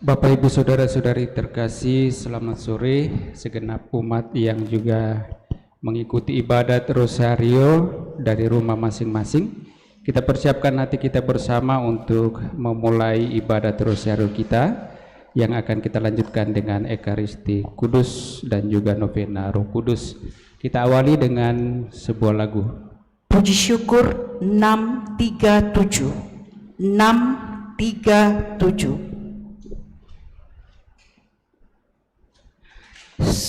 Bapak Ibu Saudara-saudari terkasih, selamat sore segenap umat yang juga mengikuti ibadat Rosario dari rumah masing-masing. Kita persiapkan hati kita bersama untuk memulai ibadat Rosario kita yang akan kita lanjutkan dengan Ekaristi Kudus dan juga novena Roh Kudus. Kita awali dengan sebuah lagu. Puji syukur 637. 637.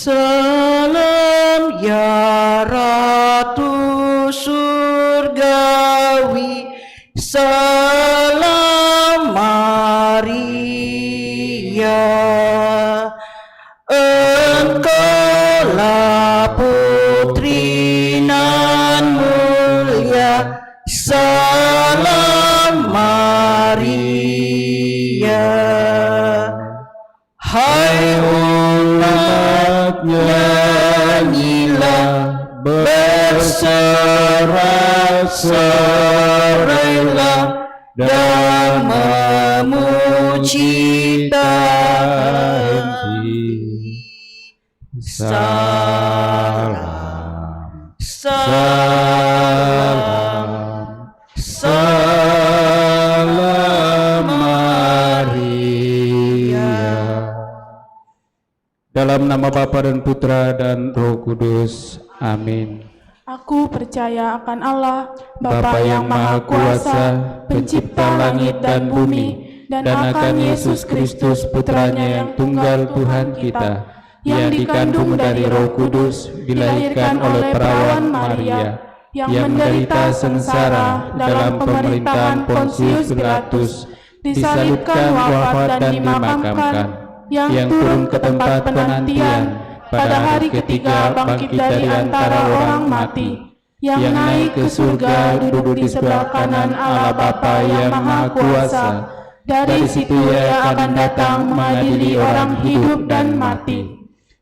Salam ya Ratu Surgawi, salam Maria, engkaulah putri nan mulia, salam Maria. Hai umat, nyanyilah, bersorak-sorailah dan memuji Tuhan. Salam, salam, salam Maria. Dalam nama Bapa dan Putra dan Roh Kudus. Amin. Aku percaya akan Allah, Bapa yang Maha Kuasa, pencipta langit dan bumi, dan akan Yesus Kristus Putranya yang tunggal Tuhan kita, yang dikandung dari Roh Kudus, dilahirkan oleh perawan Maria, yang menderita sengsara dalam pemerintahan Pontius Pilatus, disalibkan, wafat dan dimakamkan, yang turun ke tempat penantian, pada hari ketiga bangkit dari antara orang mati, yang naik ke surga duduk di sebelah kanan Allah Bapa yang Maha Kuasa. Dari situ Ia akan datang mengadili orang hidup dan mati.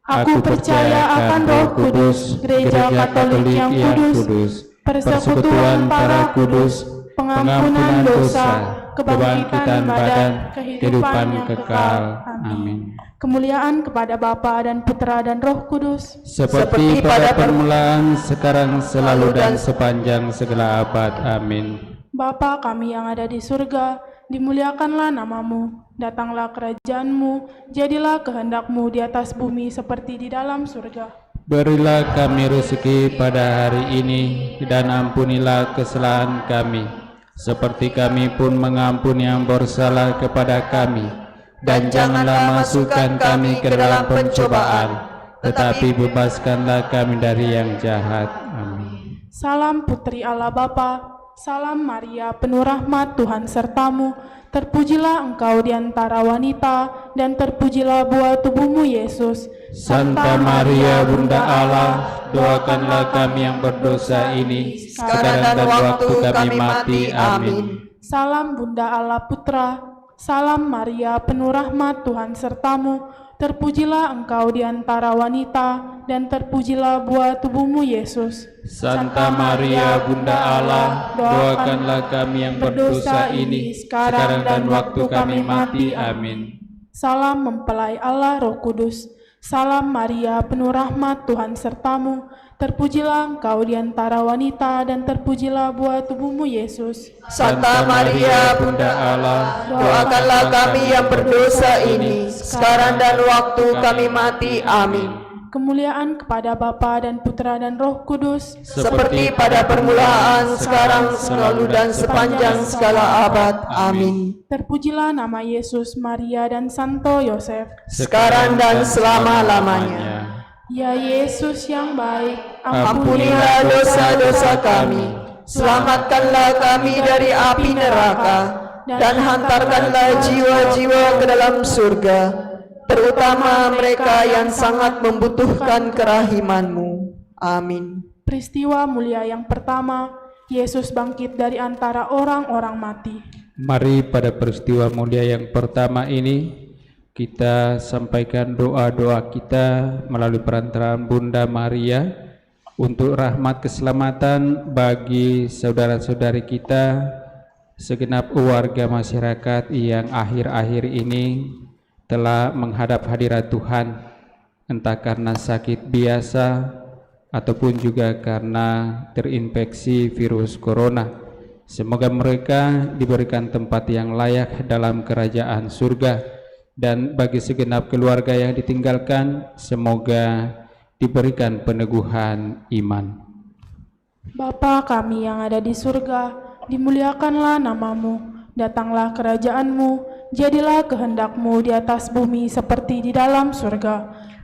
Aku percaya akan Roh Kudus, Gereja Katolik yang kudus, persekutuan para kudus, pengampunan dosa, kebangkitan badan, kehidupan kekal. Amin. Kemuliaan kepada Bapa dan Putra dan Roh Kudus, Seperti pada permulaan, sekarang, selalu, dan sepanjang segala abad. Amin. Bapa kami yang ada di surga, dimuliakanlah namamu, datanglah kerajaan-Mu, jadilah kehendak-Mu di atas bumi seperti di dalam surga. Berilah kami rezeki pada hari ini, dan ampunilah kesalahan kami, seperti kami pun mengampuni yang bersalah kepada kami. Dan janganlah masukkan kami ke dalam pencobaan, tetapi bebaskanlah kami dari yang jahat. Amin. Salam Putri Allah Bapa, salam Maria penuh rahmat Tuhan sertamu, terpujilah engkau di antara wanita, dan terpujilah buah tubuhmu Yesus. Santa Maria Bunda Allah, doakanlah kami yang berdosa ini, sekarang dan waktu kami mati. Amin. Salam Bunda Allah Putra, salam Maria penuh rahmat Tuhan sertamu, terpujilah engkau di antara wanita, dan terpujilah buah tubuhmu Yesus. Santa Maria Bunda Allah, doakanlah kami yang berdosa ini, sekarang dan waktu kami mati. Amin. Salam mempelai Allah Roh Kudus, salam Maria penuh rahmat Tuhan sertamu, terpujilah engkau di antara wanita, dan terpujilah buah tubuhmu Yesus. Santa Maria Bunda Allah, doakanlah kami yang berdosa ini, sekarang dan waktu kami mati. Amin. Kemuliaan kepada Bapa dan Putra dan Roh Kudus, Seperti pada permulaan, sekarang, selalu, dan sepanjang segala abad. Amin. terpujilah nama Yesus, Maria, dan Santo Yosef. Sekarang dan selama-lamanya. Ya Yesus yang baik, Ampunilah dosa-dosa kami, selamatkanlah kami dari api neraka, dan hantarkanlah jiwa-jiwa ke dalam surga, terutama mereka yang sangat membutuhkan kerahiman-Mu. Amin. Peristiwa mulia yang pertama, Yesus bangkit dari antara orang-orang mati. Mari pada peristiwa mulia yang pertama ini kita sampaikan doa-doa kita melalui perantaraan Bunda Maria untuk rahmat keselamatan bagi saudara-saudari kita, segenap warga masyarakat yang akhir-akhir ini telah menghadap hadirat Tuhan, entah karena sakit biasa ataupun juga karena terinfeksi virus corona. Semoga mereka diberikan tempat yang layak dalam kerajaan surga, dan bagi segenap keluarga yang ditinggalkan, semoga diberikan peneguhan iman. Bapa kami yang ada di surga, dimuliakanlah namamu, datanglah kerajaanmu, jadilah kehendak-Mu di atas bumi seperti di dalam surga.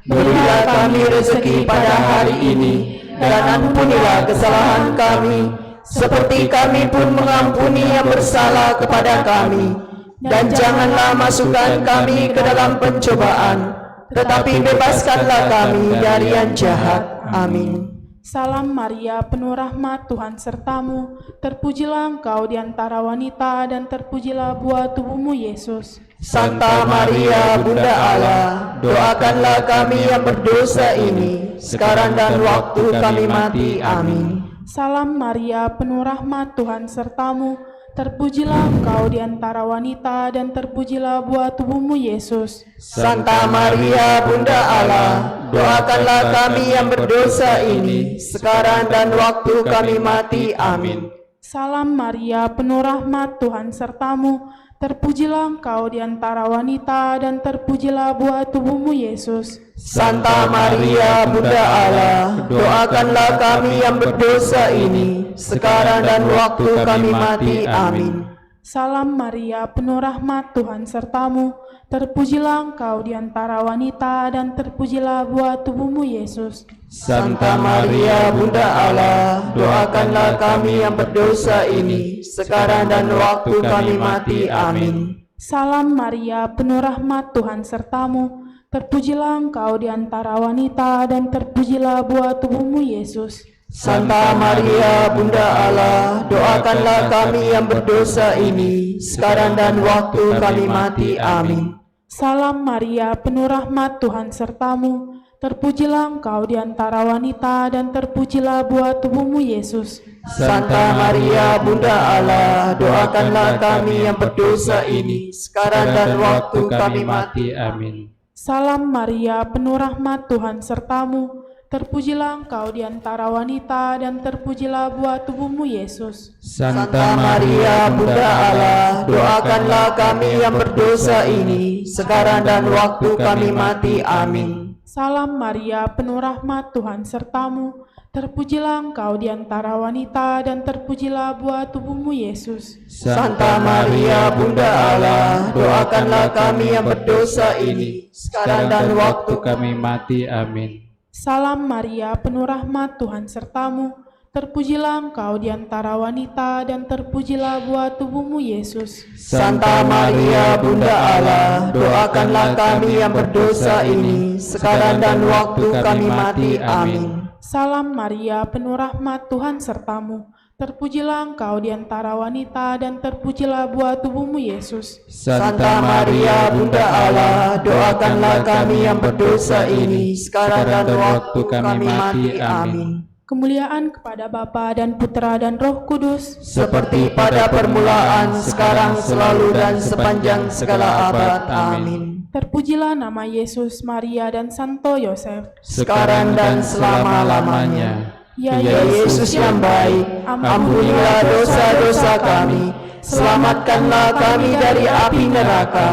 Berilah kami rezeki pada hari ini, dan ampunilah kesalahan kami, seperti kami pun mengampuni yang bersalah kepada kami. Dan janganlah masukkan kami ke dalam pencobaan, tetapi bebaskanlah kami dari yang jahat. Amin. Salam Maria, penuh rahmat, Tuhan sertamu, terpujilah engkau di antara wanita, dan terpujilah buah tubuhmu, Yesus. Santa Maria, Bunda Allah, doakanlah kami yang berdosa ini, sekarang dan waktu kami mati. Amin. Salam Maria, penuh rahmat, Tuhan sertamu, terpujilah engkau di antara wanita, dan terpujilah buah tubuhmu, Yesus. Santa Maria, Bunda Allah, doakanlah kami yang berdosa ini, sekarang dan waktu kami mati. Amin. Salam Maria, penuh rahmat, Tuhan sertamu, terpujilah engkau di antara wanita, dan terpujilah buah tubuhmu, Yesus. Santa Maria, Bunda Allah, doakanlah kami yang berdosa ini, sekarang dan waktu kami mati. Amin. Salam Maria, penuh rahmat, Tuhan sertamu, terpujilah engkau di antara wanita, dan terpujilah buah tubuhmu, Yesus. Santa Maria, Bunda Allah, doakanlah kami yang berdosa ini, sekarang dan waktu kami mati. Amin. Salam Maria, penuh rahmat, Tuhan sertamu, terpujilah engkau di antara wanita, dan terpujilah buah tubuhmu, Yesus. Santa Maria, Bunda Allah, doakanlah kami yang berdosa ini, sekarang dan waktu kami mati. Amin. Salam Maria, penuh rahmat, Tuhan sertamu, terpujilah engkau di antara wanita, dan terpujilah buah tubuhmu, Yesus. Santa Maria, Bunda Allah, doakanlah kami yang berdosa ini, sekarang dan waktu kami mati. Amin. Salam Maria, penuh rahmat, Tuhan sertamu, terpujilah engkau di antara wanita, dan terpujilah buah tubuhmu, Yesus. Santa Maria, Bunda Allah, doakanlah kami yang berdosa ini, sekarang dan waktu kami mati. Amin. Salam Maria, penuh rahmat, Tuhan sertamu, terpujilah engkau di antara wanita, dan terpujilah buah tubuhmu, Yesus. Santa Maria, Bunda Allah, doakanlah kami yang berdosa ini, sekarang dan waktu kami mati. Amin. Salam Maria, penuh rahmat, Tuhan sertamu, terpujilah engkau di antara wanita, dan terpujilah buah tubuhmu, Yesus. Santa Maria, Bunda Allah, doakanlah kami yang berdosa ini, sekarang dan waktu kami mati. Amin. Salam Maria, penuh rahmat, Tuhan sertamu, terpujilah engkau di antara wanita, dan terpujilah buah tubuhmu, Yesus. Santa Maria, Bunda Allah, doakanlah kami yang berdosa ini, sekarang dan waktu kami mati. Amin. Kemuliaan kepada Bapa dan Putra dan Roh Kudus, Seperti pada permulaan, sekarang, selalu, dan sepanjang segala abad. Amin. terpujilah nama Yesus, Maria, dan Santo Yosef, Sekarang dan selama-lamanya. Ya Ya Yesus yang baik, ampunilah dosa-dosa kami, selamatkanlah kami dari api neraka,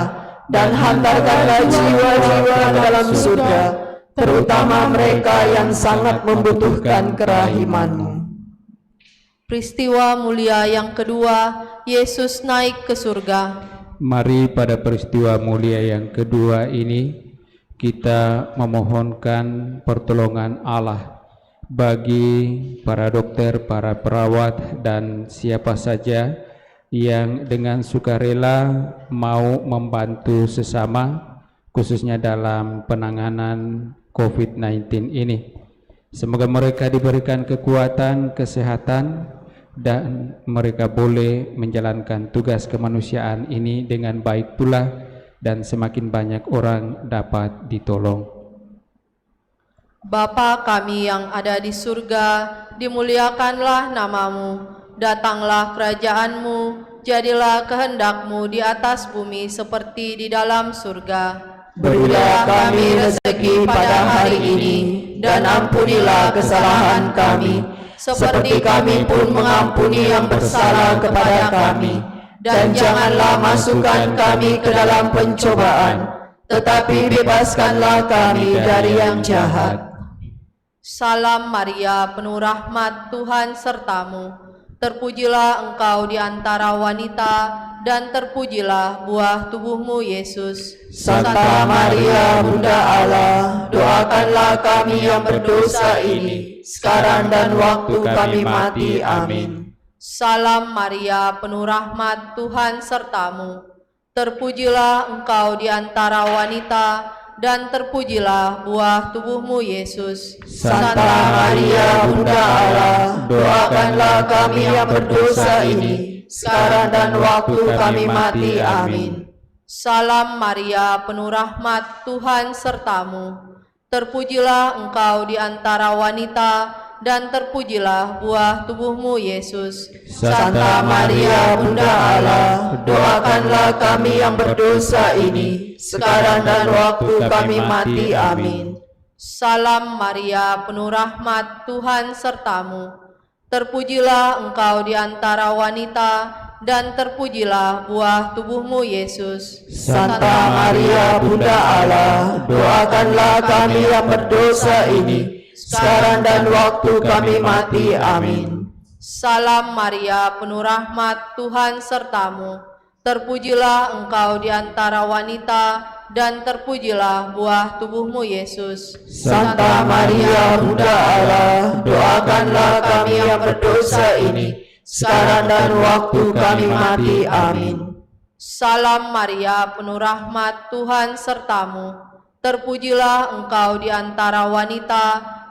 dan hantarkanlah jiwa-jiwa ke dalam surga, terutama mereka yang sangat membutuhkan kerahiman-Mu. Peristiwa mulia yang kedua, Yesus naik ke surga. Mari pada peristiwa mulia yang kedua ini kita memohonkan pertolongan Allah bagi para dokter, para perawat, dan siapa saja yang dengan sukarela mau membantu sesama, khususnya dalam penanganan COVID-19 ini. Semoga mereka diberikan kekuatan, kesehatan, dan mereka boleh menjalankan tugas kemanusiaan ini dengan baik pula, dan semakin banyak orang dapat ditolong. Bapa kami yang ada di surga, dimuliakanlah namamu, datanglah kerajaanmu, jadilah kehendak-Mu di atas bumi seperti di dalam surga. Berilah kami rezeki pada hari ini, dan ampunilah kesalahan kami, seperti kami pun mengampuni yang bersalah kepada kami. Dan janganlah masukkan kami ke dalam pencobaan, tetapi bebaskanlah kami dari yang jahat. Salam Maria, penuh rahmat, Tuhan sertamu. Terpujilah engkau di antara wanita, dan terpujilah buah tubuhmu, Yesus. Santa Maria, Bunda Allah, doakanlah kami yang berdosa ini, sekarang dan waktu kami mati. Amin. Salam Maria, penuh rahmat, Tuhan sertamu. Terpujilah engkau di antara wanita, dan terpujilah buah tubuhmu, Yesus. Santa Maria, Bunda Allah, doakanlah kami yang berdosa ini, sekarang dan waktu kami mati. Amin. Salam Maria, penuh rahmat, Tuhan sertamu. Terpujilah engkau di antara wanita, dan terpujilah buah tubuhmu, Yesus. Santa Maria, Bunda Allah, doakanlah kami yang berdosa ini, sekarang dan waktu kami mati. Amin. Salam Maria, penuh rahmat, Tuhan sertamu. Terpujilah engkau di antara wanita, dan terpujilah buah tubuhmu, Yesus. Santa Maria, Bunda Allah, doakanlah kami yang berdosa ini, sekarang dan waktu kami mati. Amin. Salam Maria, penuh rahmat, Tuhan sertamu. Terpujilah engkau di antara wanita, dan terpujilah buah tubuhmu, Yesus. Santa Maria, Bunda Allah, doakanlah kami yang berdosa ini, sekarang dan waktu kami mati. Amin. Salam Maria, penuh rahmat, Tuhan sertamu. Terpujilah engkau di antara wanita,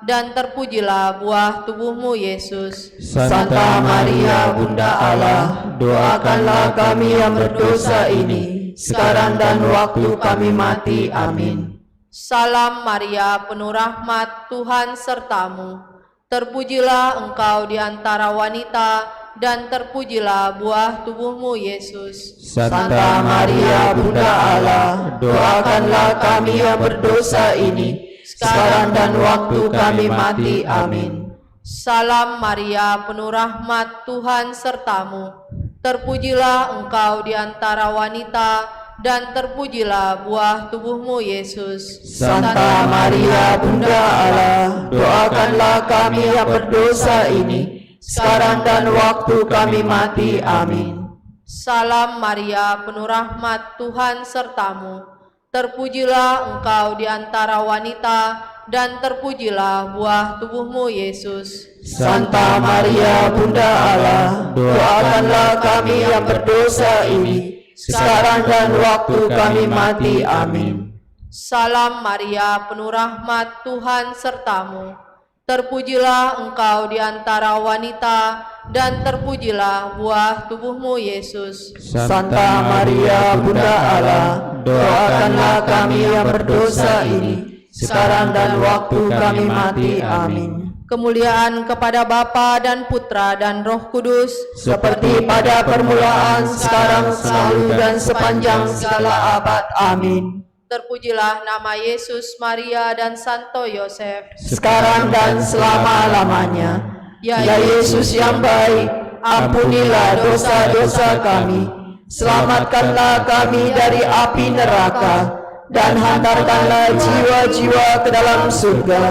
dan terpujilah buah tubuhmu, Yesus. Santa Maria, Bunda Allah, doakanlah kami yang berdosa ini, sekarang dan waktu kami mati. Amin. Salam Maria, penuh rahmat, Tuhan sertamu. Terpujilah engkau di antara wanita, dan terpujilah buah tubuhmu, Yesus. Santa Maria, Bunda Allah, doakanlah kami yang berdosa ini, sekarang dan waktu kami mati. Amin. Salam Maria, penuh rahmat, Tuhan sertamu. Terpujilah engkau di antara wanita, dan terpujilah buah tubuhmu, Yesus. Santa Maria, Bunda Allah, doakanlah kami yang berdosa ini, sekarang dan waktu kami mati. Amin. Salam Maria, penuh rahmat, Tuhan sertamu. Terpujilah engkau di antara wanita, dan terpujilah buah tubuhmu, Yesus. Santa Maria, Bunda Allah, doakanlah kami yang berdosa ini, sekarang dan waktu kami mati. Amin. Salam Maria, penuh rahmat, Tuhan sertamu. Terpujilah engkau di antara wanita, dan terpujilah buah tubuhmu, Yesus. Santa Maria, Bunda Allah, doakanlah kami yang berdosa ini, sekarang dan waktu kami mati. Amin. Kemuliaan kepada Bapa dan Putra dan Roh Kudus, seperti pada permulaan, sekarang, selalu, dan sepanjang segala abad. Amin. Terpujilah nama Yesus, Maria, dan Santo Yosef, sekarang dan selama-lamanya. Ya Yesus yang baik, ampunilah dosa-dosa kami, selamatkanlah kami dari api neraka, dan hantarkanlah jiwa-jiwa ke dalam surga,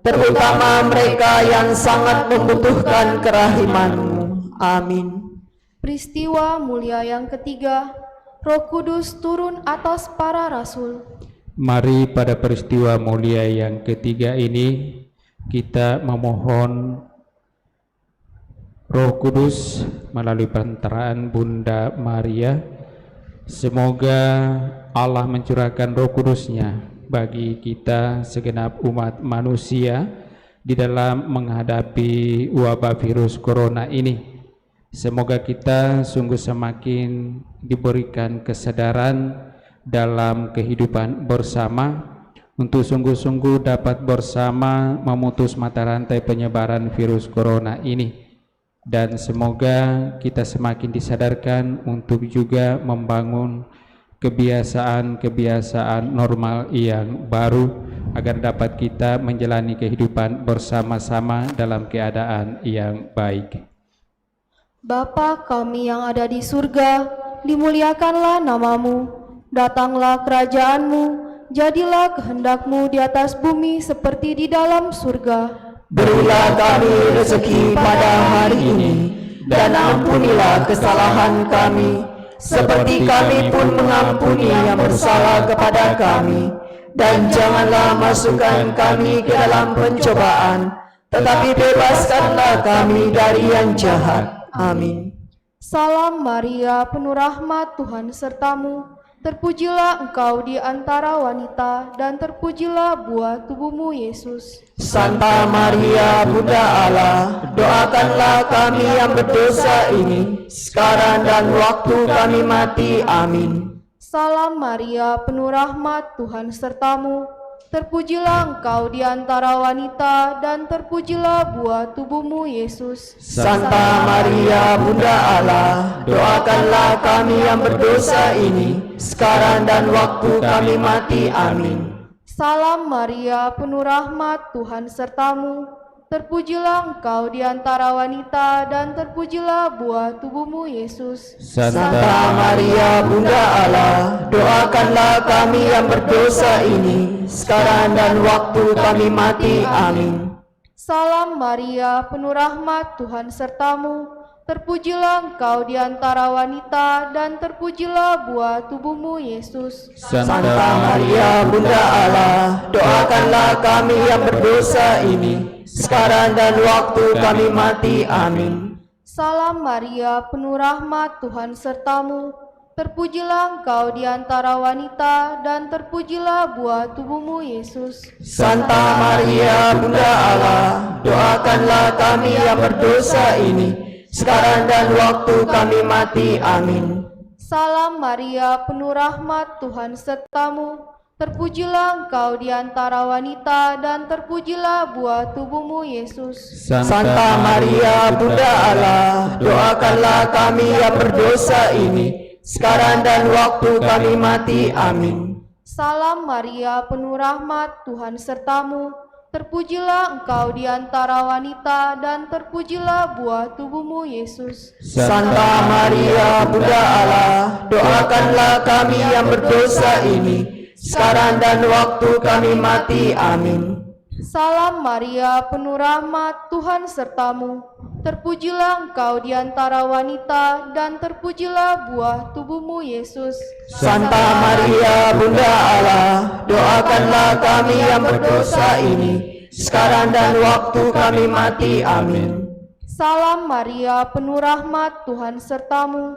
terutama mereka yang sangat membutuhkan kerahiman-Mu. Amin. Peristiwa mulia yang ketiga, Roh Kudus turun atas para rasul. Mari pada peristiwa mulia yang ketiga ini kita memohon Roh Kudus melalui perantaraan Bunda Maria. Semoga Allah mencurahkan Roh Kudus-Nya bagi kita segenap umat manusia di dalam menghadapi wabah virus corona ini. Semoga kita sungguh semakin diberikan kesadaran dalam kehidupan bersama untuk sungguh-sungguh dapat bersama memutus mata rantai penyebaran virus corona ini. Dan semoga kita semakin disadarkan untuk juga membangun kebiasaan-kebiasaan normal yang baru agar dapat kita menjalani kehidupan bersama-sama dalam keadaan yang baik. Bapa kami yang ada di surga, dimuliakanlah namamu, datanglah kerajaanmu, jadilah kehendak-Mu di atas bumi seperti di dalam surga. Berilah kami rezeki pada hari ini, dan ampunilah kesalahan kami, seperti kami pun mengampuni yang bersalah kepada kami. Dan janganlah masukkan kami ke dalam pencobaan, tetapi bebaskanlah kami dari yang jahat. Amin. Salam Maria, penuh rahmat, Tuhan sertamu. Terpujilah engkau di antara wanita, dan terpujilah buah tubuhmu, Yesus. Santa Maria, Bunda Allah, doakanlah kami yang berdosa ini, sekarang dan waktu kami mati. Amin. Salam Maria, penuh rahmat, Tuhan sertamu. Terpujilah engkau di antara wanita, dan terpujilah buah tubuhmu, Yesus. Santa Maria, Bunda Allah, doakanlah kami yang berdosa ini, sekarang dan waktu kami mati. Amin. Salam Maria, penuh rahmat, Tuhan sertamu. Terpujilah engkau di antara wanita, dan terpujilah buah tubuhmu, Yesus. Santa Maria, Bunda Allah, doakanlah kami yang berdosa ini, sekarang dan waktu kami mati. Amin. Salam Maria, penuh rahmat, Tuhan sertamu. Terpujilah engkau di antara wanita, dan terpujilah buah tubuhmu, Yesus. Santa Maria, Bunda Allah, doakanlah kami yang berdosa ini, sekarang dan waktu kami mati. Amin. Salam Maria, penuh rahmat, Tuhan sertamu. Terpujilah engkau di antara wanita, dan terpujilah buah tubuhmu, Yesus. Santa Maria, Bunda Allah, doakanlah kami yang berdosa ini, sekarang dan waktu kami mati. Amin. Salam Maria, penuh rahmat, Tuhan sertamu. Terpujilah engkau di antara wanita, dan terpujilah buah tubuhmu, Yesus. Santa Maria, Bunda Allah, doakanlah kami yang berdosa ini, sekarang dan waktu kami mati. Amin. Salam Maria, penuh rahmat, Tuhan sertamu. Terpujilah engkau di antara wanita, dan terpujilah buah tubuhmu, Yesus. Santa Maria, Bunda Allah, doakanlah kami yang berdosa ini, sekarang dan waktu kami mati. Amin. Salam Maria, penuh rahmat, Tuhan sertamu. Terpujilah engkau di antara wanita, dan terpujilah buah tubuhmu, Yesus. Santa Maria, Bunda Allah, doakanlah kami yang berdosa ini, sekarang dan waktu kami mati. Amin. Salam Maria, penuh rahmat, Tuhan sertamu.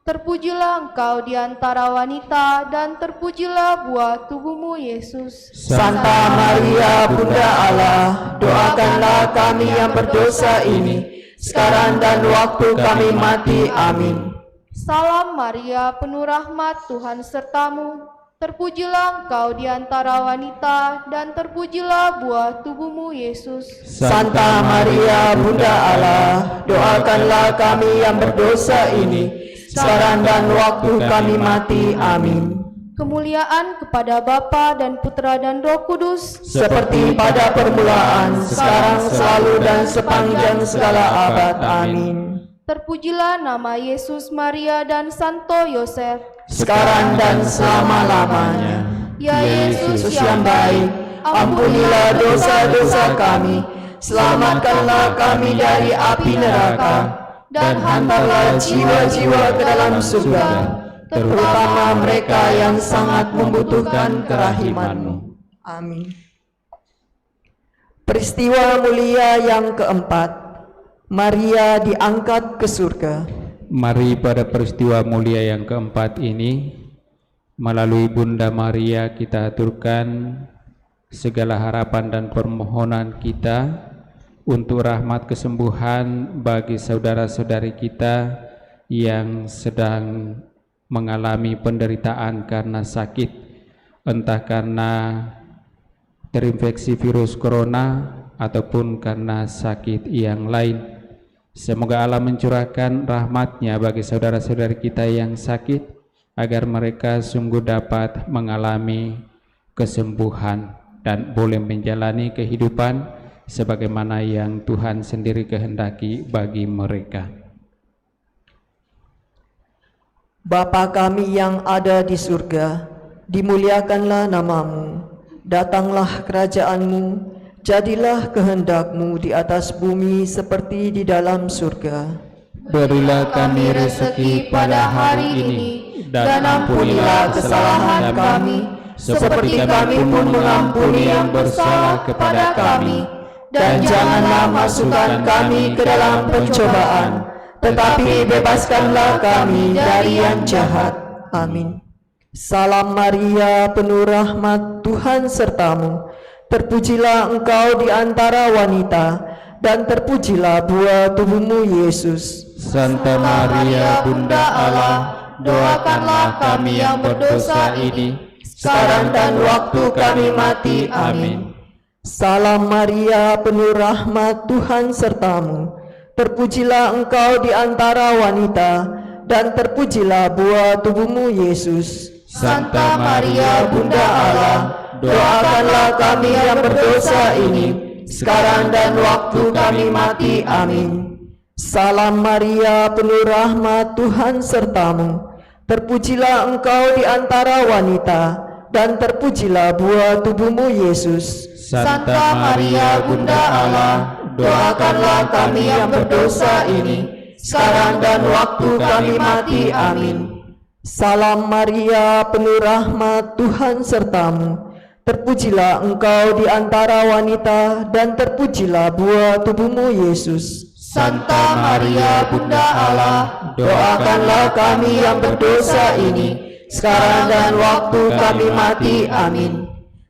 Terpujilah engkau di antara wanita, dan terpujilah buah tubuhmu, Yesus. Santa Maria, Bunda Allah, doakanlah kami yang berdosa ini, sekarang dan waktu kami mati. Amin. Salam Maria, penuh rahmat, Tuhan sertamu. Terpujilah engkau di antara wanita, dan terpujilah buah tubuhmu, Yesus. Santa Maria, Bunda Allah, doakanlah kami yang berdosa ini, sekarang dan waktu kami mati. Amin. Kemuliaan kepada Bapa dan Putra dan Roh Kudus, Seperti pada permulaan, sekarang, selalu, dan sepanjang segala abad. Amin. terpujilah nama Yesus, Maria, dan Santo Yosef, Sekarang dan selama-lamanya. ya Yesus yang baik, ampunilah dosa-dosa kami, selamatkanlah kami dari api neraka, dan hantarlah jiwa-jiwa ke dalam surga, terutama mereka yang sangat membutuhkan kerahiman-Mu. Amin. Peristiwa mulia yang keempat, Maria diangkat ke surga. Mari pada peristiwa mulia yang keempat ini, melalui Bunda Maria kita aturkan segala harapan dan permohonan kita untuk rahmat kesembuhan bagi saudara-saudari kita yang sedang mengalami penderitaan karena sakit, entah karena terinfeksi virus corona ataupun karena sakit yang lain. Semoga Allah mencurahkan rahmat-Nya bagi saudara-saudari kita yang sakit, agar mereka sungguh dapat mengalami kesembuhan dan boleh menjalani kehidupan sebagaimana yang Tuhan sendiri kehendaki bagi mereka. Bapa kami yang ada di surga, dimuliakanlah namamu, datanglah kerajaanmu, jadilah kehendak-Mu di atas bumi seperti di dalam surga. Berilah kami rezeki pada hari ini, dan ampunilah kesalahan kami, seperti kami pun mengampuni yang bersalah kepada kami. Dan janganlah masukkan kami ke dalam pencobaan, tetapi bebaskanlah kami dari yang jahat. Amin. Salam Maria, penuh rahmat, Tuhan sertamu. Terpujilah engkau di antara wanita, dan terpujilah buah tubuhmu Yesus. Santa Maria, Bunda Allah, doakanlah kami yang berdosa ini, sekarang dan waktu kami mati. Amin. Salam Maria, penuh rahmat, Tuhan sertamu. Terpujilah engkau di antara wanita, dan terpujilah buah tubuhmu Yesus. Santa Maria, Bunda Allah, Doakanlah kami yang berdosa ini, sekarang dan waktu kami mati. Amin. Salam Maria, penuh rahmat, Tuhan sertamu. Terpujilah engkau di antara wanita, dan terpujilah buah tubuhmu Yesus. Santa Maria, Bunda Allah, Doakanlah kami yang berdosa ini, sekarang dan waktu kami mati. Amin. Salam Maria, penuh rahmat, Tuhan sertamu. Terpujilah engkau di antara wanita, dan terpujilah buah tubuhmu Yesus. Santa Maria, Bunda Allah, Doakanlah kami yang berdosa ini, sekarang dan waktu kami mati. Amin.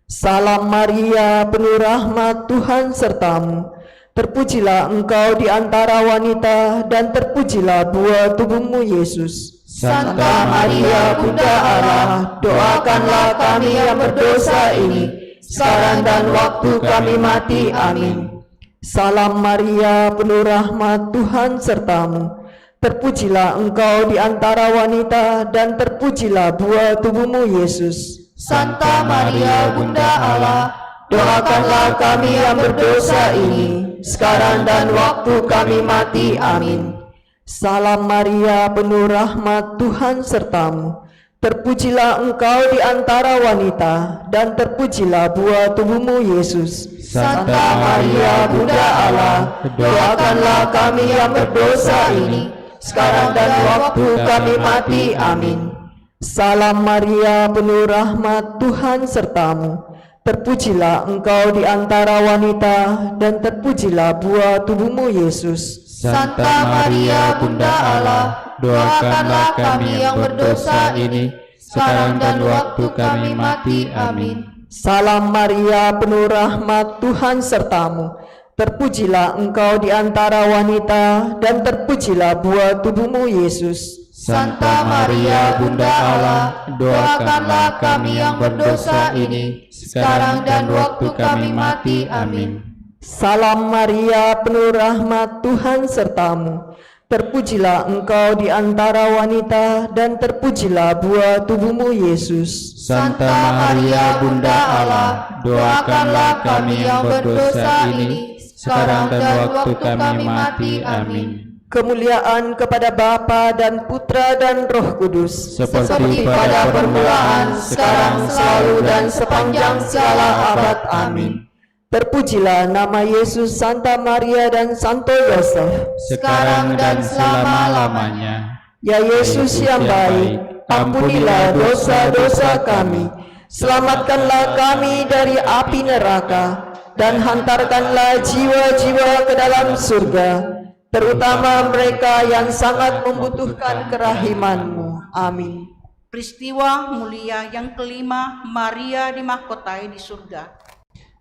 Salam Maria, penuh rahmat, Tuhan sertamu. Terpujilah engkau di antara wanita, dan terpujilah buah tubuhmu Yesus. Santa Maria, Bunda Allah, doakanlah kami yang berdosa ini, sekarang dan waktu kami mati. Amin. Salam Maria, penuh rahmat, Tuhan sertamu. Terpujilah engkau di antara wanita, dan terpujilah buah tubuhmu Yesus. Santa Maria, Bunda Allah, Doakanlah kami yang berdosa ini, sekarang dan waktu kami mati. Amin. Salam Maria, penuh rahmat, Tuhan sertamu. Terpujilah engkau di antara wanita, dan terpujilah buah tubuhmu Yesus. Santa Maria, Bunda Allah, doakanlah kami yang berdosa ini, sekarang dan waktu kami mati. Amin. Salam Maria, penuh rahmat, Tuhan sertamu. Terpujilah engkau di antara wanita, dan terpujilah buah tubuhmu Yesus. Santa Maria, Bunda Allah, doakanlah kami yang berdosa ini, sekarang dan waktu kami mati. Amin. Salam Maria, penuh rahmat, Tuhan sertamu. Terpujilah engkau di antara wanita, dan terpujilah buah tubuhmu Yesus. Santa Maria, Bunda Allah, doakanlah kami yang berdosa ini, sekarang dan waktu kami mati. Amin. Salam Maria, penuh rahmat, Tuhan sertamu. Terpujilah engkau di antara wanita, dan terpujilah buah tubuhmu Yesus. Santa Maria, Bunda Allah, doakanlah kami yang berdosa ini, sekarang dan waktu kami mati. Amin. Kemuliaan kepada Bapa dan Putra dan Roh Kudus, Seperti pada permulaan, sekarang, selalu, dan sepanjang segala abad. Amin. Terpujilah nama Yesus, Santa Maria, dan Santo Yosef, sekarang dan selama-lamanya. Ya Yesus yang baik, ampunilah dosa-dosa kami, selamatkanlah kami dari api neraka, dan hantarkanlah jiwa-jiwa ke dalam surga, terutama mereka yang sangat membutuhkan kerahiman-Mu. Amin. Peristiwa mulia yang kelima, Maria dimahkotai di surga.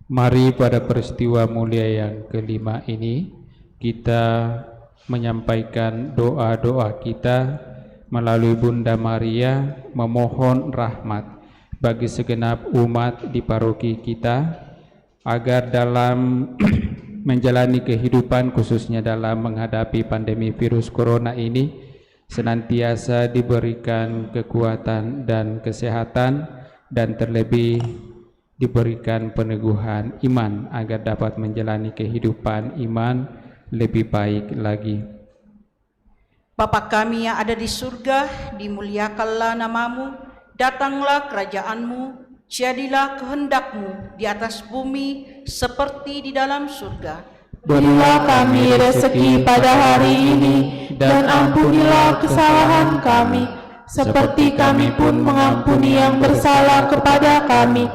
Mari pada peristiwa mulia yang kelima ini kita menyampaikan doa-doa kita melalui Bunda Maria, memohon rahmat bagi segenap umat di paroki kita agar dalam menjalani kehidupan, khususnya dalam menghadapi pandemi virus corona ini, senantiasa diberikan kekuatan dan kesehatan, dan terlebih diberikan peneguhan iman agar dapat menjalani kehidupan iman lebih baik lagi. Bapa kami yang ada di surga, dimuliakanlah namamu, datanglah kerajaanmu, jadilah kehendakmu di atas bumi seperti di dalam surga. Berilah kami rezeki pada hari ini, dan ampunilah kesalahan kami, seperti kami pun mengampuni yang bersalah kepada kami.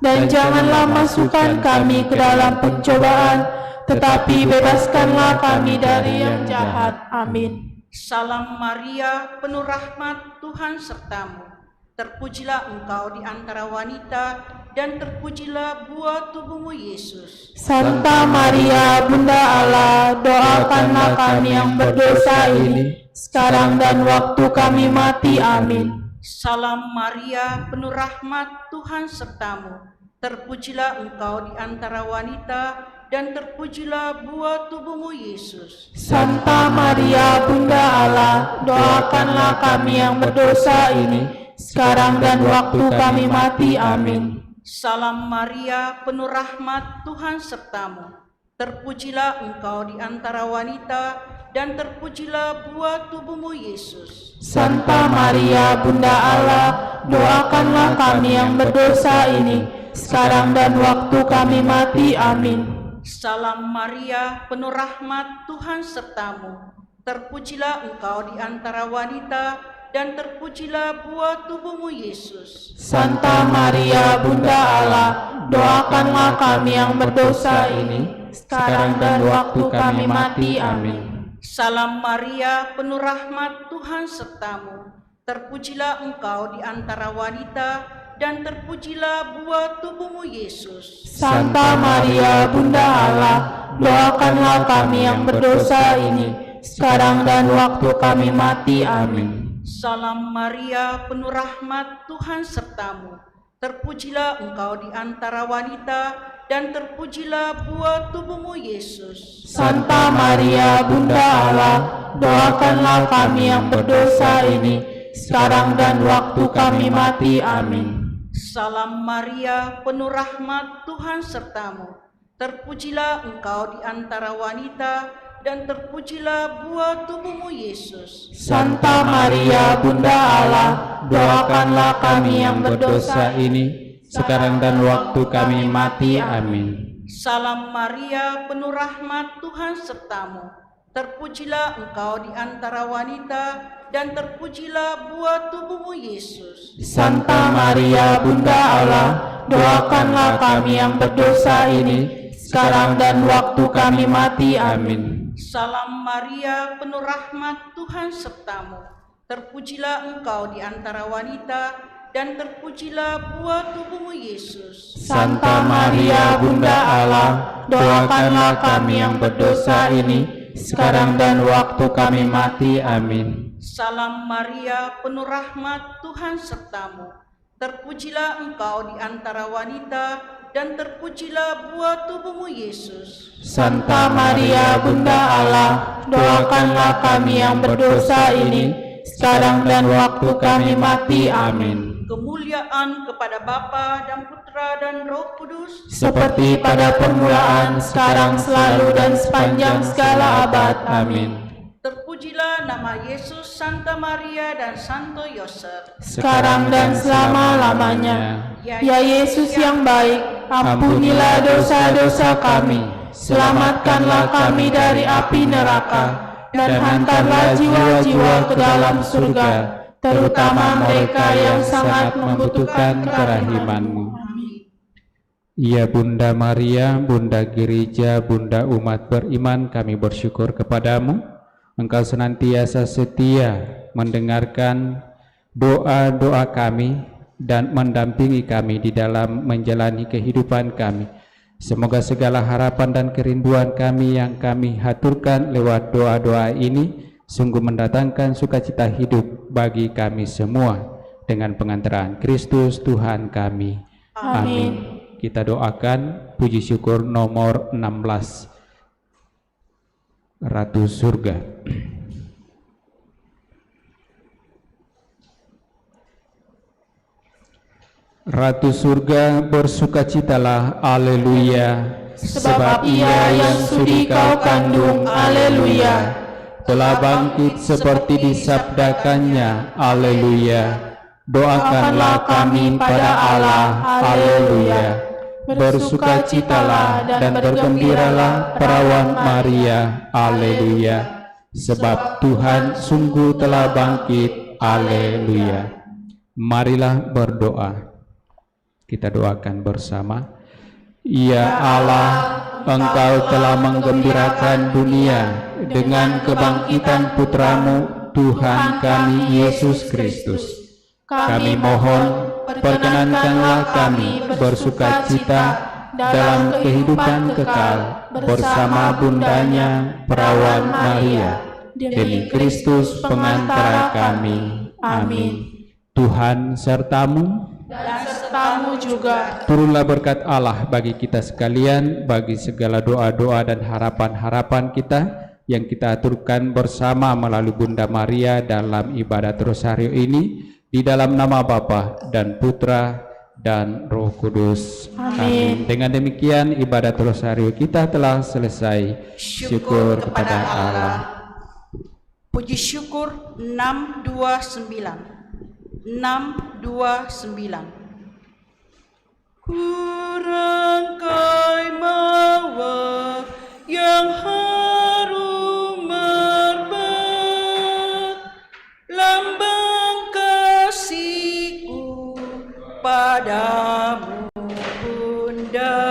Dan janganlah masukkan kami ke dalam pencobaan, tetapi bebaskanlah kami dari yang jahat. Amin. Salam Maria, penuh rahmat, Tuhan sertamu. Terpujilah engkau di antara wanita, dan terpujilah buah tubuhmu Yesus. Santa Maria, Bunda Allah, doakanlah kami yang berdosa ini, sekarang dan waktu kami mati. Amin. Salam Maria, penuh rahmat, Tuhan sertamu. Terpujilah engkau di antara wanita, dan terpujilah buah tubuhmu Yesus. Santa Maria, Bunda Allah, doakanlah kami yang berdosa ini, sekarang dan waktu kami mati. Amin. Salam Maria, penuh rahmat, Tuhan sertamu. Terpujilah engkau di antara wanita, dan terpujilah buah tubuhmu Yesus. Santa Maria, Bunda Allah, doakanlah kami yang berdosa ini, sekarang dan waktu kami mati. Amin. Salam Maria, penuh rahmat, Tuhan sertamu. Terpujilah engkau di antara wanita, dan terpujilah buah tubuhmu Yesus. Santa Maria, Bunda Allah, doakanlah kami yang berdosa ini, sekarang dan waktu kami mati. Amin. Salam Maria, penuh rahmat, Tuhan sertamu. Terpujilah engkau di antara wanita, dan terpujilah buah tubuhmu Yesus. Santa Maria, Bunda Allah, doakanlah kami yang berdosa ini, sekarang dan waktu kami mati. Amin. Salam Maria, penuh rahmat, Tuhan sertamu. Terpujilah engkau di antara wanita, dan terpujilah buah tubuhmu Yesus. Santa Maria, Bunda Allah, doakanlah kami yang berdosa ini, sekarang dan waktu kami mati. Amin. Salam Maria, penuh rahmat, Tuhan sertamu. Terpujilah engkau di antara wanita, dan terpujilah buah tubuhmu Yesus. Santa Maria, Bunda Allah, doakanlah kami yang berdosa ini, sekarang dan waktu kami mati. Amin. Salam Maria, penuh rahmat, Tuhan sertamu. Terpujilah engkau di antara wanita, dan terpujilah buah tubuhmu Yesus. Santa Maria, Bunda Allah, doakanlah kami yang berdosa ini, sekarang dan waktu kami mati. Amin. Salam Maria, penuh rahmat, Tuhan sertamu. Terpujilah engkau di antara wanita, dan terpujilah buah tubuhmu Yesus. Santa Maria, Bunda Allah, doakanlah kami yang berdosa ini, sekarang dan waktu kami mati. Amin. Salam Maria, penuh rahmat, Tuhan sertamu. Terpujilah engkau di antara wanita, dan terpujilah buah tubuhmu Yesus. Santa Maria, Bunda Allah, doakanlah kami yang berdosa ini, sekarang dan waktu kami mati. Amin. Kemuliaan kepada Bapa dan Putra dan Roh Kudus, seperti pada permulaan, sekarang, selalu, dan sepanjang segala abad. Amin. Terpujilah nama Yesus, Santa Maria, dan Santo Yosef, sekarang dan selama-lamanya. Ya Yesus yang baik, ampunilah dosa-dosa kami, selamatkanlah kami dari api neraka, dan hantarlah jiwa-jiwa ke dalam surga, terutama mereka yang sangat membutuhkan kerahiman-Mu. Ya Bunda Maria, Bunda Gereja, Bunda umat beriman, kami bersyukur kepadamu. Engkau senantiasa setia mendengarkan doa-doa kami dan mendampingi kami di dalam menjalani kehidupan kami. Semoga segala harapan dan kerinduan kami yang kami haturkan lewat doa-doa ini sungguh mendatangkan sukacita hidup bagi kami semua dengan pengantaran Kristus Tuhan kami. Amin. Kita doakan puji syukur nomor 16. Ratu Surga. Ratu surga, bersukacitalah, haleluya. Sebab ia yang sudi kau kandung, haleluya, telah bangkit seperti disabdakannya, haleluya. Doakanlah kami pada Allah, haleluya. Bersukacitalah dan bergembiralah perawan Maria, haleluya. Sebab Tuhan sungguh telah bangkit, haleluya. Marilah berdoa. Kita doakan bersama. Ya Allah, Engkau telah menggembirakan dunia dengan kebangkitan Putramu, Tuhan kami Yesus Kristus. Kami mohon, perkenankanlah kami bersukacita dalam kehidupan kekal bersama bundanya perawan Maria, demi Kristus pengantara kami. Amin. Tuhan sertamu, dan sertamu juga. turunlah berkat Allah bagi kita sekalian, bagi segala doa-doa dan harapan-harapan kita yang kita aturkan bersama melalui Bunda Maria dalam ibadat Rosario ini, di dalam nama Bapa dan Putra dan Roh Kudus. Amin. Dengan demikian ibadat Rosario kita telah selesai. Syukur kepada Allah. Puji syukur 629. 629. Kurangkai mawar yang harum merbak, lambang kasihku padamu Bunda.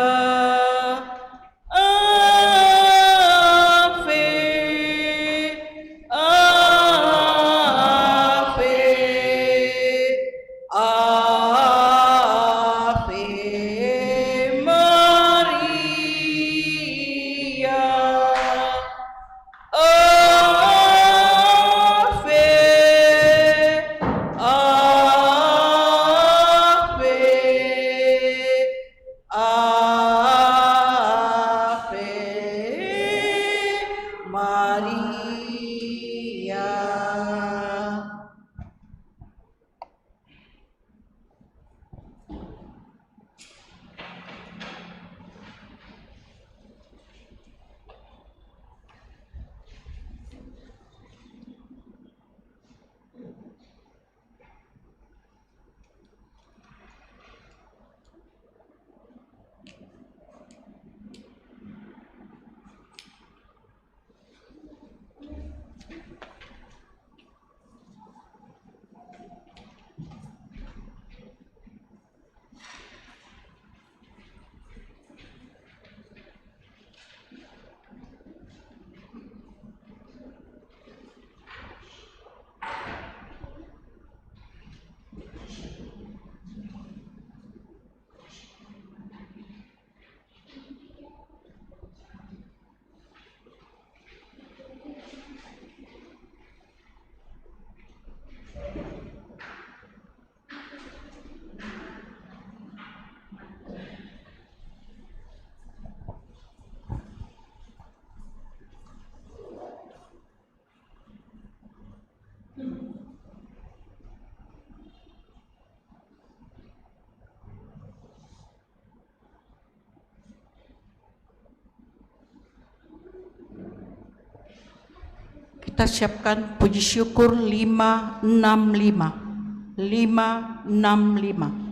Kita siapkan puji syukur 565. 565.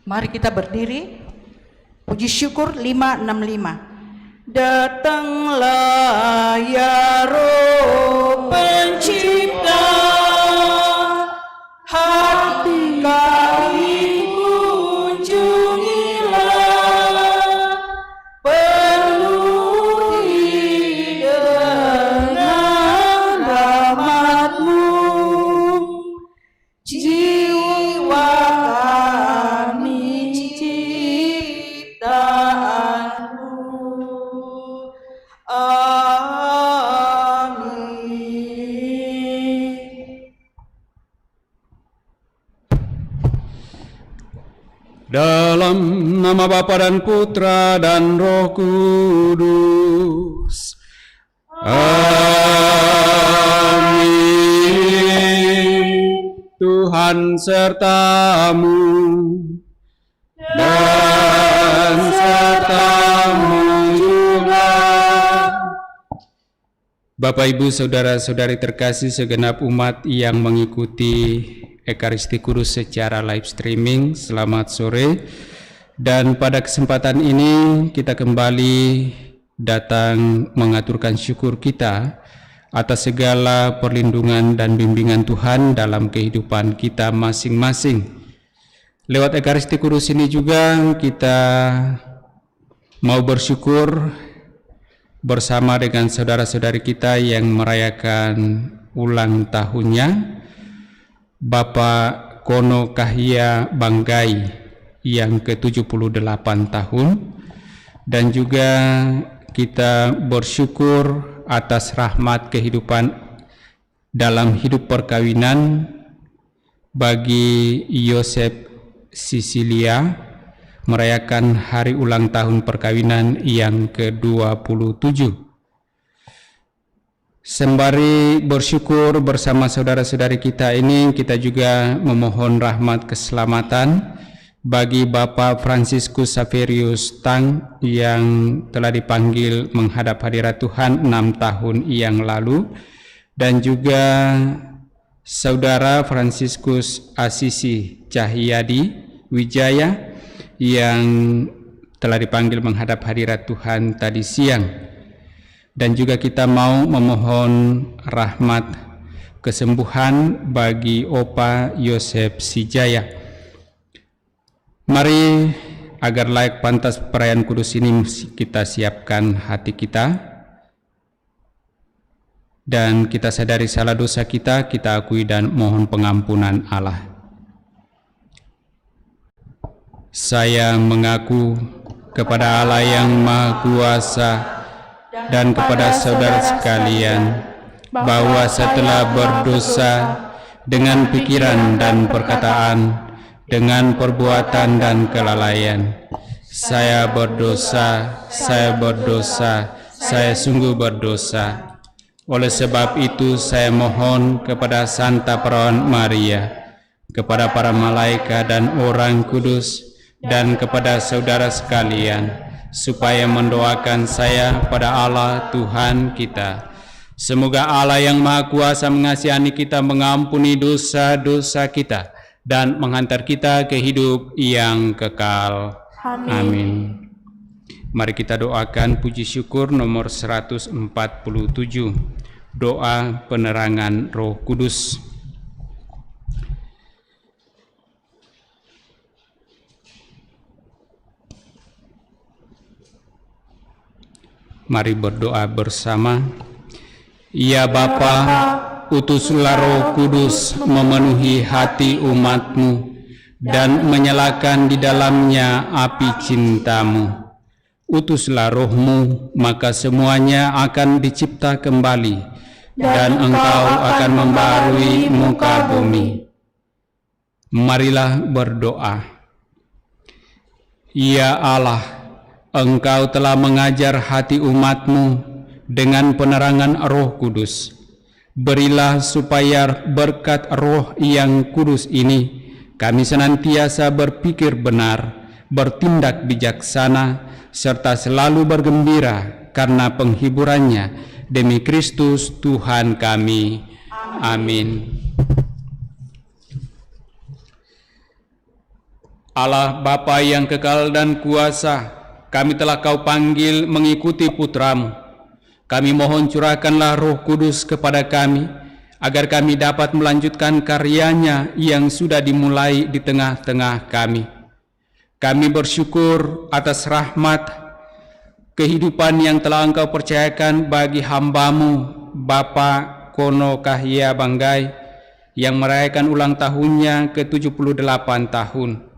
Mari kita berdiri. Puji syukur 565. Datanglah ya Roh Pencipta, hati kami kunjungilah, penuhi dengan rahmat-Mu jiwa kami ciptaan-Mu. Amin. Dalam nama Bapa dan Putra dan Roh Kudus. Amin. Tuhan sertamu dan sertamu juga. Bapak, Ibu, Saudara-saudari terkasih segenap umat yang mengikuti Ekaristi Kudus secara live streaming, selamat sore. Dan pada kesempatan ini kita kembali datang mengaturkan syukur kita atas segala perlindungan dan bimbingan Tuhan dalam kehidupan kita masing-masing. Lewat Ekaristi Kudus ini juga kita mau bersyukur bersama dengan saudara-saudari kita yang merayakan ulang tahunnya, Bapak Kono Kahia Banggai yang ke-78 tahun, dan juga kita bersyukur atas rahmat kehidupan dalam hidup perkawinan bagi Yosef Sisilia merayakan hari ulang tahun perkawinan yang ke-27. Sembari bersyukur bersama saudara-saudari kita ini, kita juga memohon rahmat keselamatan bagi Bapak Franciscus Saverius Tang yang telah dipanggil menghadap hadirat Tuhan 6 tahun yang lalu, dan juga Saudara Franciscus Asisi Cahyadi Wijaya yang telah dipanggil menghadap hadirat Tuhan tadi siang. Dan juga kita mau memohon rahmat kesembuhan bagi Opa Yosef Sijaya. Mari agar layak pantas perayaan kudus ini kita siapkan hati kita, dan kita sadari salah dosa kita akui dan mohon pengampunan Allah. Saya mengaku kepada Allah yang Maha Kuasa dan kepada saudara sekalian bahwa setelah berdosa dengan pikiran dan perkataan, dengan perbuatan dan kelalaian, saya berdosa, saya sungguh berdosa. Oleh sebab itu saya mohon kepada Santa Perawan Maria, kepada para malaikat dan orang kudus, dan kepada saudara sekalian, supaya mendoakan saya pada Allah Tuhan kita. Semoga Allah yang Maha Kuasa mengasihani kita, mengampuni dosa-dosa kita, dan menghantar kita ke hidup yang kekal. Amin. Mari kita doakan puji syukur nomor 147, doa penerangan Roh Kudus. Mari berdoa bersama. Ya Bapa, utuslah Roh Kudus memenuhi hati umat-Mu dan menyalakan di dalamnya api cinta-Mu. Utuslah Roh-Mu, maka semuanya akan dicipta kembali, dan Engkau akan membarui muka bumi. Marilah berdoa. Ya Allah, Engkau telah mengajar hati umat-Mu dengan penerangan Roh Kudus. Berilah supaya berkat Roh yang kudus ini kami senantiasa berpikir benar, bertindak bijaksana, serta selalu bergembira karena penghiburannya, demi Kristus Tuhan kami. Amin. Allah Bapa yang kekal dan kuasa, kami telah Kau panggil mengikuti Putramu. Kami mohon curahkanlah Roh Kudus kepada kami, agar kami dapat melanjutkan karyanya yang sudah dimulai di tengah-tengah kami. Kami bersyukur atas rahmat kehidupan yang telah Engkau percayakan bagi hamba-Mu, Bapak Kono Kahya Banggai, yang merayakan ulang tahunnya ke-78 tahun.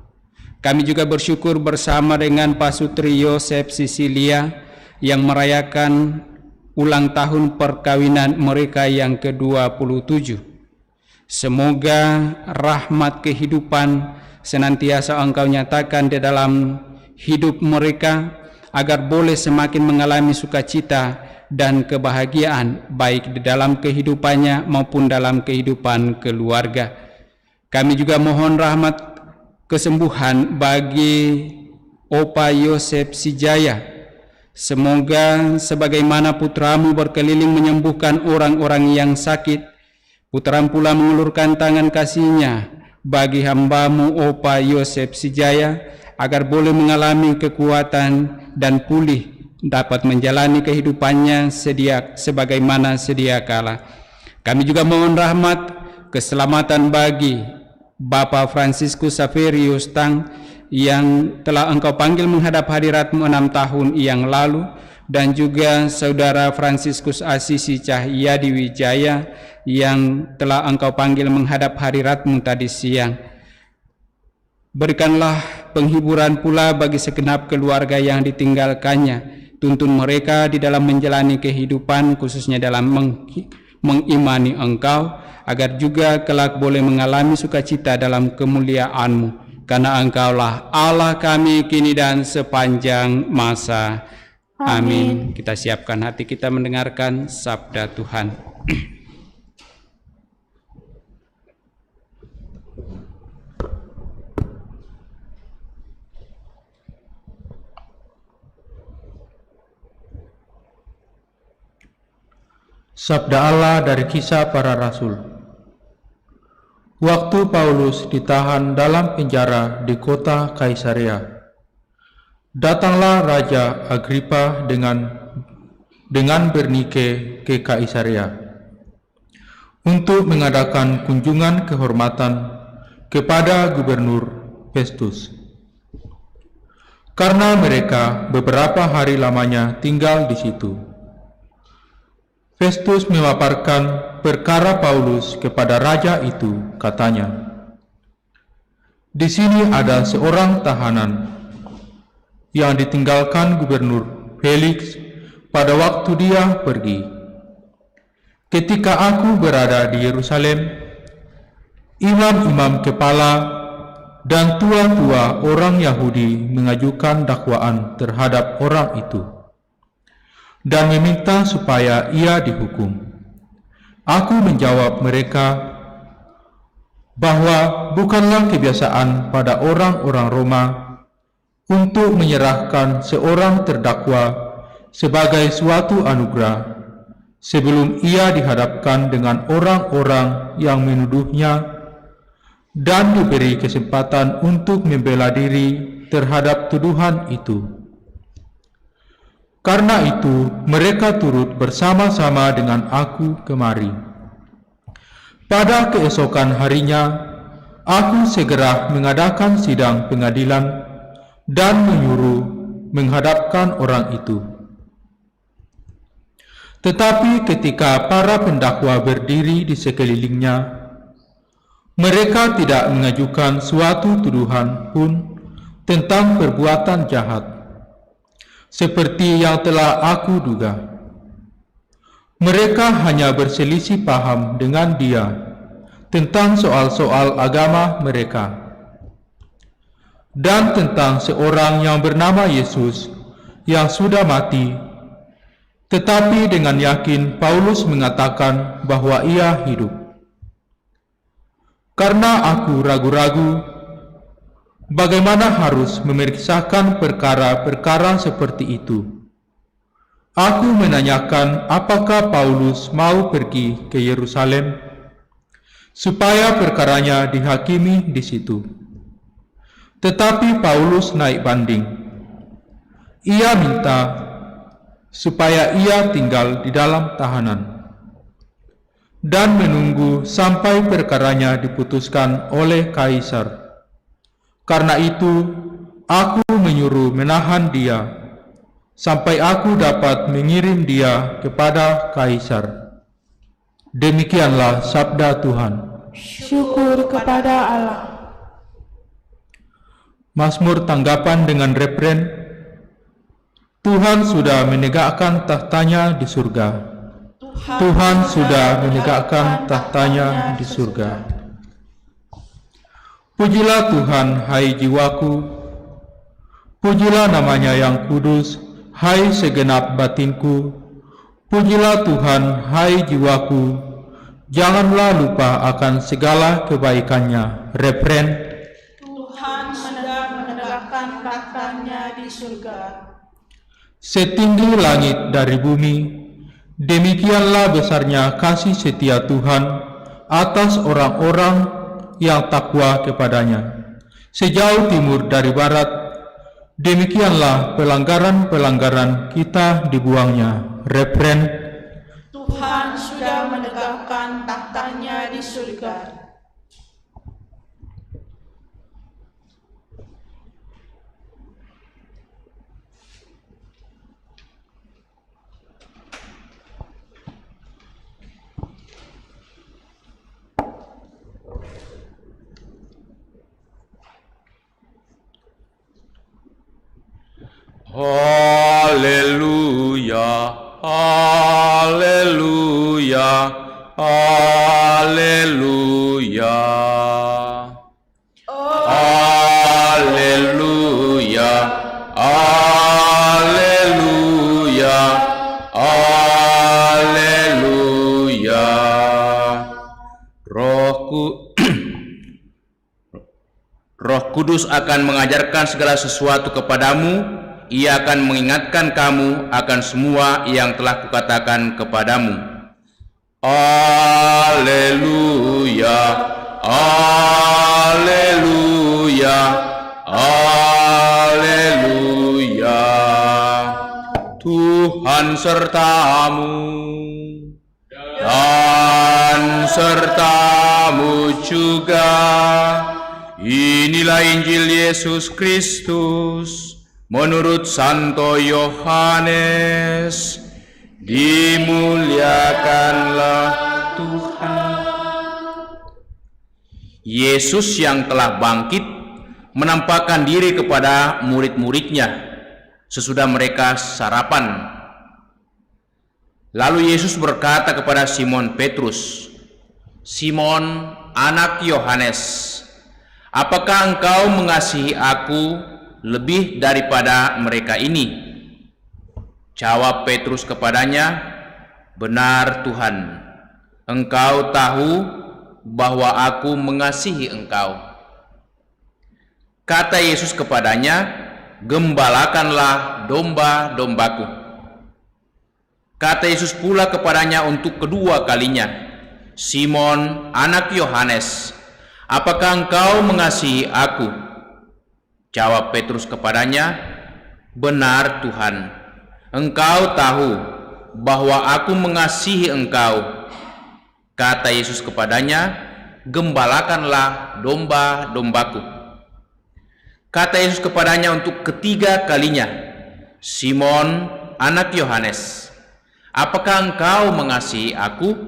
Kami juga bersyukur bersama dengan Pasutri Yosef Sisilia yang merayakan ulang tahun perkawinan mereka yang ke-27. Semoga rahmat kehidupan senantiasa Engkau nyatakan di dalam hidup mereka, agar boleh semakin mengalami sukacita dan kebahagiaan baik di dalam kehidupannya maupun dalam kehidupan keluarga. Kami juga mohon rahmat kesembuhan bagi Opa Yosef Sijaya. Semoga sebagaimana Putramu berkeliling menyembuhkan orang-orang yang sakit, Putramu pula mengulurkan tangan kasih-Nya bagi hamba-Mu Opa Yosef Sijaya, agar boleh mengalami kekuatan dan pulih dapat menjalani kehidupannya sebagaimana sedia kala. Kami juga mohon rahmat keselamatan bagi Bapak Franciscus Saverius Tang yang telah Engkau panggil menghadap hadirat-Mu 6 tahun yang lalu, dan juga Saudara Franciscus Asisi Cahyadi Wijaya yang telah Engkau panggil menghadap hadirat-Mu tadi siang. Berikanlah penghiburan pula bagi segenap keluarga yang ditinggalkannya. Tuntun mereka di dalam menjalani kehidupan, khususnya dalam mengimani Engkau, agar juga kelak boleh mengalami sukacita dalam kemuliaan-Mu. Karena Engkaulah Allah kami kini dan sepanjang masa. Amin. Kita siapkan hati kita mendengarkan sabda Tuhan. Sabda Allah dari Kisah Para Rasul. Waktu Paulus ditahan dalam penjara di kota Kaisarea, datanglah Raja Agripa dengan Bernike ke Kaisarea untuk mengadakan kunjungan kehormatan kepada Gubernur Festus. Karena mereka beberapa hari lamanya tinggal di situ, Festus memaparkan perkara Paulus kepada raja itu, katanya, "Di sini ada seorang tahanan yang ditinggalkan Gubernur Felix pada waktu dia pergi. Ketika aku berada di Yerusalem, imam-imam kepala dan tua-tua orang Yahudi mengajukan dakwaan terhadap orang itu dan meminta supaya ia dihukum. Aku menjawab mereka bahwa bukanlah kebiasaan pada orang-orang Roma untuk menyerahkan seorang terdakwa sebagai suatu anugerah sebelum ia dihadapkan dengan orang-orang yang menuduhnya dan diberi kesempatan untuk membela diri terhadap tuduhan itu. Karena itu, mereka turut bersama-sama dengan aku kemari. Pada keesokan harinya, aku segera mengadakan sidang pengadilan dan menyuruh menghadapkan orang itu. Tetapi ketika para pendakwa berdiri di sekelilingnya, mereka tidak mengajukan suatu tuduhan pun tentang perbuatan jahat, seperti yang telah aku duga. Mereka hanya berselisih paham dengan dia tentang soal-soal agama mereka dan tentang seorang yang bernama Yesus yang sudah mati, tetapi dengan yakin Paulus mengatakan bahwa ia hidup. Karena aku ragu-ragu bagaimana harus memeriksakan perkara-perkara seperti itu, aku menanyakan apakah Paulus mau pergi ke Yerusalem supaya perkaranya dihakimi di situ. Tetapi Paulus naik banding. Ia minta supaya ia tinggal di dalam tahanan dan menunggu sampai perkaranya diputuskan oleh Kaisar. Karena itu, aku menyuruh menahan dia sampai aku dapat mengirim dia kepada Kaisar. Demikianlah sabda Tuhan. Syukur kepada Allah. Mazmur tanggapan dengan refren, Tuhan sudah menegakkan tahtanya di surga. Tuhan sudah menegakkan tahtanya di surga. Pujilah Tuhan, hai jiwaku. Pujilah namanya yang kudus, hai segenap batinku. Pujilah Tuhan, hai jiwaku. Janganlah lupa akan segala kebaikannya. Refren, Tuhan sudah menegakkan tahtanya di surga. setinggi langit dari bumi, demikianlah besarnya kasih setia Tuhan atas orang-orang yang takwa kepadanya. Sejauh timur dari barat, demikianlah pelanggaran-pelanggaran kita dibuangnya. Refren, Tuhan sudah menegakkan tahtanya di surga. Haleluya, haleluya, haleluya. Haleluya, haleluya, haleluya. Roh Kudus akan mengajarkan segala sesuatu kepadamu. Ia akan mengingatkan kamu akan semua yang telah kukatakan kepadamu. Haleluya, haleluya, haleluya. Tuhan sertamu dan sertamu juga. Inilah Injil Yesus Kristus menurut Santo Yohanes. Dimuliakanlah Tuhan. Yesus yang telah bangkit menampakkan diri kepada murid-muridnya sesudah mereka sarapan. Lalu Yesus berkata kepada Simon Petrus, "Simon, anak Yohanes, apakah engkau mengasihi aku lebih daripada mereka ini?" Jawab Petrus kepadanya, "Benar Tuhan, engkau tahu bahwa aku mengasihi engkau." Kata Yesus kepadanya, "Gembalakanlah domba-dombaku." Kata Yesus pula kepadanya untuk kedua kalinya, "Simon, anak Yohanes, apakah engkau mengasihi aku?" Jawab Petrus kepadanya, "Benar Tuhan, engkau tahu bahwa aku mengasihi engkau." Kata Yesus kepadanya, "Gembalakanlah domba-dombaku." Kata Yesus kepadanya untuk ketiga kalinya, "Simon, anak Yohanes, apakah engkau mengasihi aku?"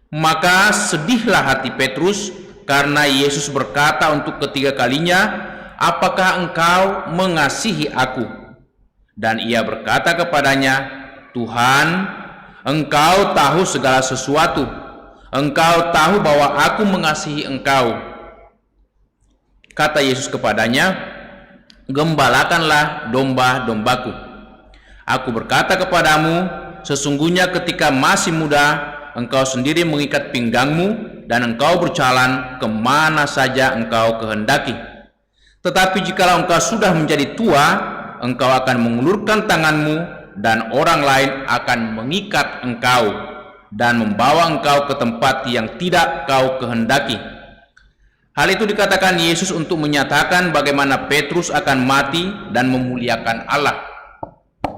Maka sedihlah hati Petrus karena Yesus berkata untuk ketiga kalinya, "Apakah engkau mengasihi aku?" Dan ia berkata kepadanya, "Tuhan, engkau tahu segala sesuatu. Engkau tahu bahwa aku mengasihi engkau." Kata Yesus kepadanya, "Gembalakanlah domba-dombaku. Aku berkata kepadamu, sesungguhnya ketika masih muda, engkau sendiri mengikat pinggangmu dan engkau berjalan kemana saja engkau kehendaki. Tetapi jikalau engkau sudah menjadi tua, engkau akan mengulurkan tanganmu dan orang lain akan mengikat engkau dan membawa engkau ke tempat yang tidak kau kehendaki." Hal itu dikatakan Yesus untuk menyatakan bagaimana Petrus akan mati dan memuliakan Allah.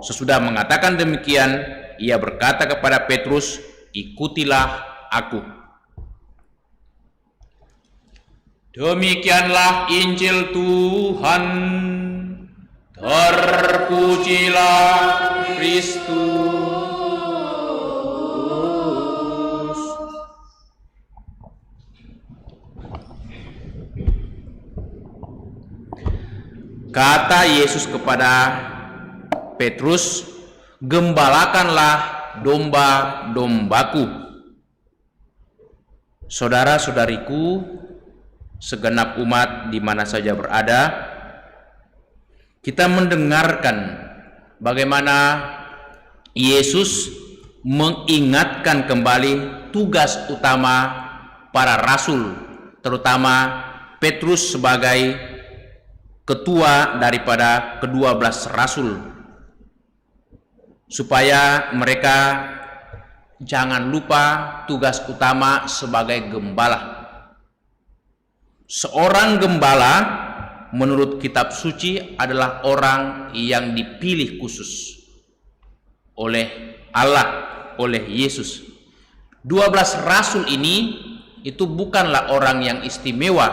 Sesudah mengatakan demikian, ia berkata kepada Petrus, "Ikutilah aku." Demikianlah Injil Tuhan. Terpujilah Kristus. Kata Yesus kepada Petrus, "Gembalakanlah domba-dombaku." Saudara-saudariku, segenap umat di mana saja berada, kita mendengarkan bagaimana Yesus mengingatkan kembali tugas utama para rasul, terutama Petrus sebagai ketua daripada ke-12 rasul, supaya mereka jangan lupa tugas utama sebagai gembala. Seorang gembala menurut kitab suci adalah orang yang dipilih khusus oleh Allah, oleh Yesus. 12 rasul ini itu bukanlah orang yang istimewa,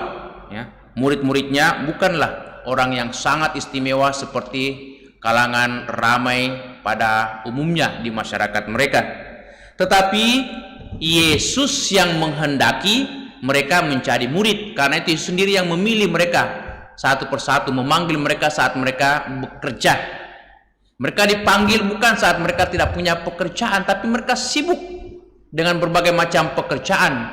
ya. Murid-muridnya bukanlah orang yang sangat istimewa seperti kalangan ramai pada umumnya di masyarakat mereka, tetapi Yesus yang menghendaki mereka menjadi murid. Karena itu Yesus sendiri yang memilih mereka satu persatu, memanggil mereka saat mereka bekerja. Mereka dipanggil bukan saat mereka tidak punya pekerjaan, tapi mereka sibuk dengan berbagai macam pekerjaan.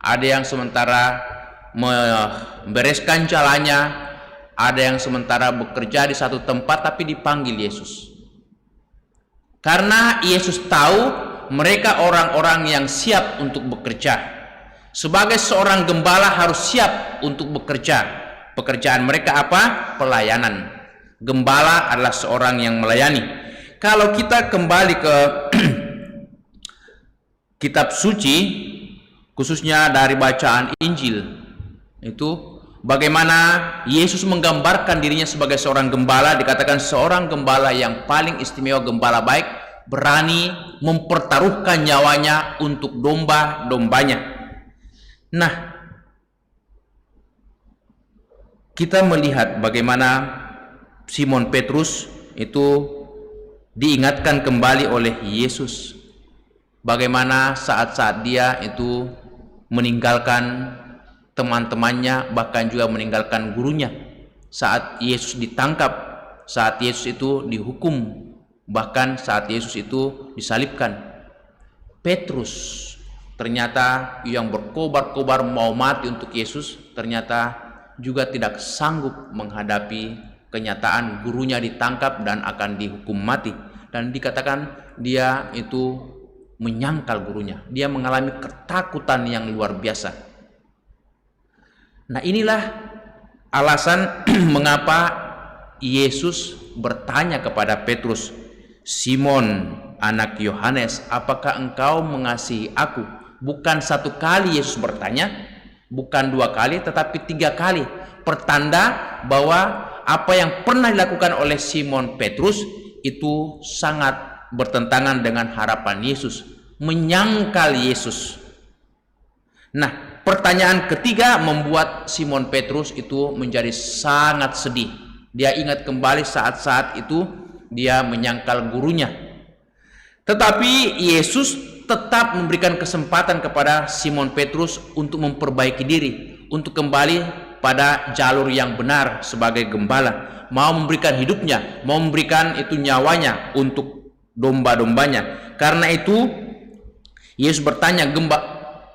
Ada yang sementara membereskan jalannya, ada yang sementara bekerja di satu tempat, tapi dipanggil Yesus. Karena Yesus tahu mereka orang-orang yang siap untuk bekerja. Sebagai seorang gembala harus siap untuk bekerja. Pekerjaan mereka apa? Pelayanan. Gembala adalah seorang yang melayani. Kalau kita kembali ke kitab suci, khususnya dari bacaan Injil, itu bagaimana Yesus menggambarkan dirinya sebagai seorang gembala. Dikatakan seorang gembala yang paling istimewa, gembala baik, berani mempertaruhkan nyawanya untuk domba-dombanya. Nah, kita melihat bagaimana Simon Petrus itu diingatkan kembali oleh Yesus, bagaimana saat-saat dia itu meninggalkan teman-temannya, bahkan juga meninggalkan gurunya. Saat Yesus ditangkap, saat Yesus itu dihukum, bahkan saat Yesus itu disalibkan, Petrus ternyata yang berkobar-kobar mau mati untuk Yesus, ternyata juga tidak sanggup menghadapi kenyataan gurunya ditangkap dan akan dihukum mati. Dan dikatakan dia itu menyangkal gurunya, dia mengalami ketakutan yang luar biasa. Nah, inilah alasan mengapa Yesus bertanya kepada Petrus, "Simon, anak Yohanes, apakah engkau mengasihi aku?" Bukan satu kali Yesus bertanya, bukan dua kali, tetapi 3 kali. Pertanda bahwa apa yang pernah dilakukan oleh Simon Petrus itu sangat bertentangan dengan harapan Yesus, menyangkal Yesus. Nah, pertanyaan ketiga membuat Simon Petrus itu menjadi sangat sedih. Dia ingat kembali saat-saat itu dia menyangkal gurunya. Tetapi Yesus tetap memberikan kesempatan kepada Simon Petrus untuk memperbaiki diri, untuk kembali pada jalur yang benar sebagai gembala, mau memberikan hidupnya, mau memberikan itu nyawanya untuk domba-dombanya. Karena itu Yesus bertanya,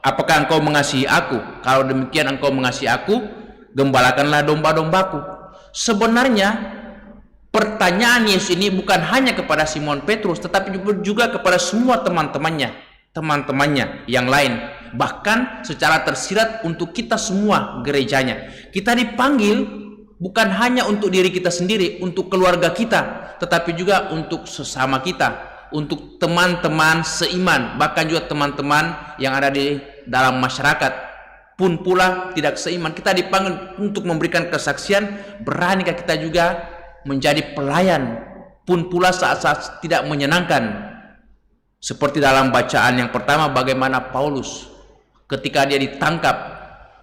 "Apakah engkau mengasihi aku? Kalau demikian engkau mengasihi aku, gembalakanlah domba-dombaku." Sebenarnya pertanyaan Yesus ini bukan hanya kepada Simon Petrus, tetapi juga kepada semua teman-temannya yang lain. Bahkan secara tersirat untuk kita semua gerejanya. Kita dipanggil bukan hanya untuk diri kita sendiri, untuk keluarga kita, tetapi juga untuk sesama kita, untuk teman-teman seiman, bahkan juga teman-teman yang ada di dalam masyarakat. pun pula tidak seiman. Kita dipanggil untuk memberikan kesaksian. Beranikah kita juga menjadi pelayan pun pula saat-saat tidak menyenangkan? Seperti dalam bacaan yang pertama, bagaimana Paulus ketika dia ditangkap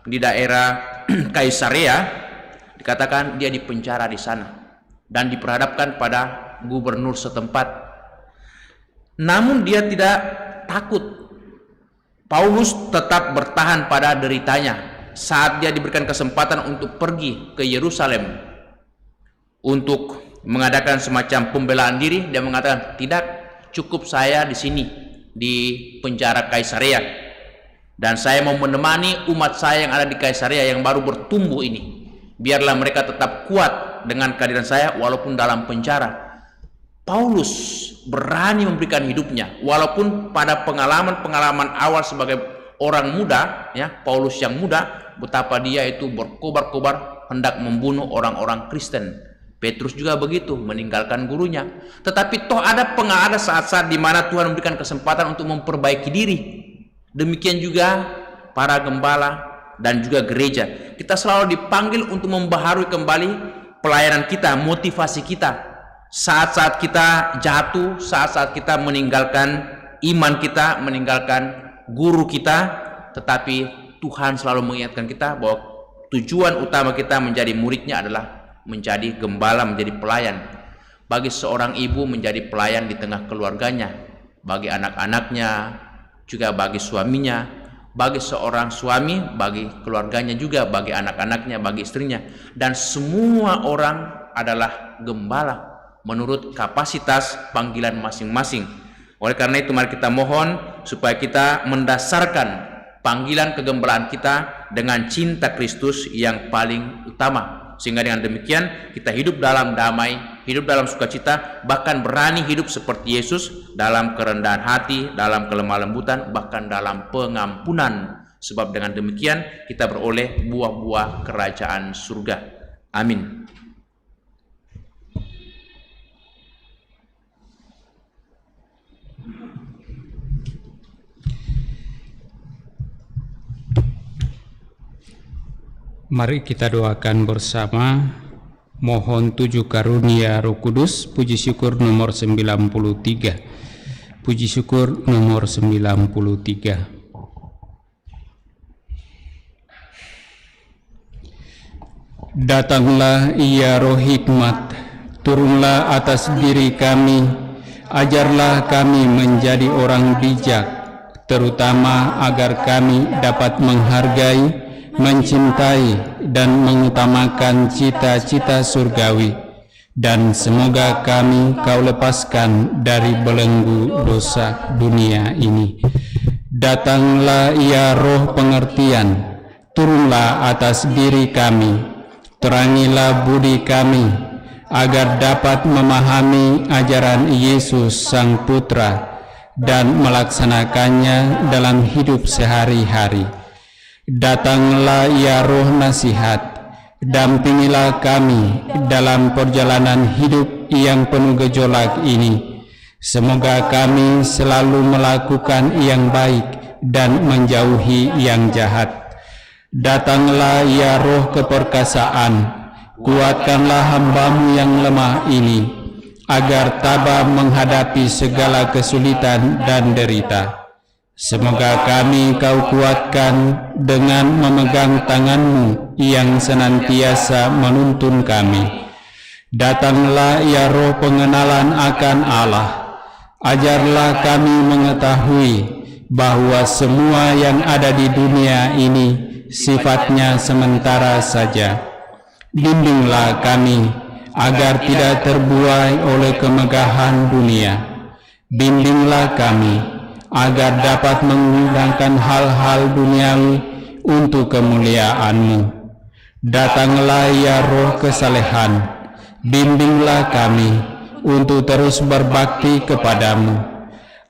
di daerah Kaisarea, dikatakan dia dipenjara di sana dan diperhadapkan pada gubernur setempat. Namun dia tidak takut. Paulus tetap bertahan pada deritanya saat dia diberikan kesempatan untuk pergi ke Yerusalem untuk mengadakan semacam pembelaan diri. Dia mengatakan, tidak, cukup saya di sini di penjara Kaisarea, dan saya mau menemani umat saya yang ada di Kaisarea yang baru bertumbuh ini. Biarlah mereka tetap kuat dengan kehadiran saya walaupun dalam penjara. Paulus berani memberikan hidupnya walaupun pada pengalaman-pengalaman awal sebagai orang muda, ya, Paulus yang muda, betapa dia itu berkobar-kobar hendak membunuh orang-orang Kristen. Petrus juga begitu, meninggalkan gurunya. Tetapi toh ada saat-saat di mana Tuhan memberikan kesempatan untuk memperbaiki diri. Demikian juga para gembala dan juga gereja. Kita selalu dipanggil untuk membaharui kembali pelayanan kita, motivasi kita. Saat-saat kita jatuh, saat-saat kita meninggalkan iman kita, meninggalkan guru kita, tetapi Tuhan selalu mengingatkan kita bahwa tujuan utama kita menjadi muridnya adalah menjadi gembala, menjadi pelayan. Bagi seorang ibu menjadi pelayan di tengah keluarganya, bagi anak-anaknya, juga bagi suaminya, bagi seorang suami, bagi keluarganya juga, bagi anak-anaknya, bagi istrinya, dan semua orang adalah gembala menurut kapasitas panggilan masing-masing. Oleh karena itu mari kita mohon supaya kita mendasarkan panggilan kegembalaan kita dengan cinta Kristus yang paling utama, sehingga dengan demikian kita hidup dalam damai, hidup dalam sukacita, bahkan berani hidup seperti Yesus dalam kerendahan hati, dalam kelemah lembutan, bahkan dalam pengampunan. Sebab dengan demikian kita beroleh buah-buah kerajaan surga. Amin. Mari kita doakan bersama, mohon 7 karunia Roh Kudus, puji syukur nomor 93. Puji syukur nomor 93. Datanglah ya Roh hikmat, turunlah atas diri kami, ajarlah kami menjadi orang bijak, terutama agar kami dapat menghargai, mencintai dan mengutamakan cita-cita surgawi, dan semoga kami Kau lepaskan dari belenggu dosa dunia ini. Datanglah ya Roh pengertian, turunlah atas diri kami, terangilah budi kami, agar dapat memahami ajaran Yesus Sang Putra dan melaksanakannya dalam hidup sehari-hari. Datanglah ya Roh nasihat, dampingilah kami dalam perjalanan hidup yang penuh gejolak ini. Semoga kami selalu melakukan yang baik dan menjauhi yang jahat. Datanglah ya Roh keperkasaan, kuatkanlah hamba-Mu yang lemah ini, agar tabah menghadapi segala kesulitan dan derita. Semoga kami Kau kuatkan dengan memegang tangan-Mu yang senantiasa menuntun kami. Datanglah ya Roh pengenalan akan Allah, ajarlah kami mengetahui bahwa semua yang ada di dunia ini sifatnya sementara saja. Bimbinglah kami agar tidak terbuai oleh kemegahan dunia. Bimbinglah kami agar dapat menggunakan hal-hal duniawi untuk kemuliaan-Mu. Datanglah ya Roh kesalehan, bimbinglah kami untuk terus berbakti kepada-Mu.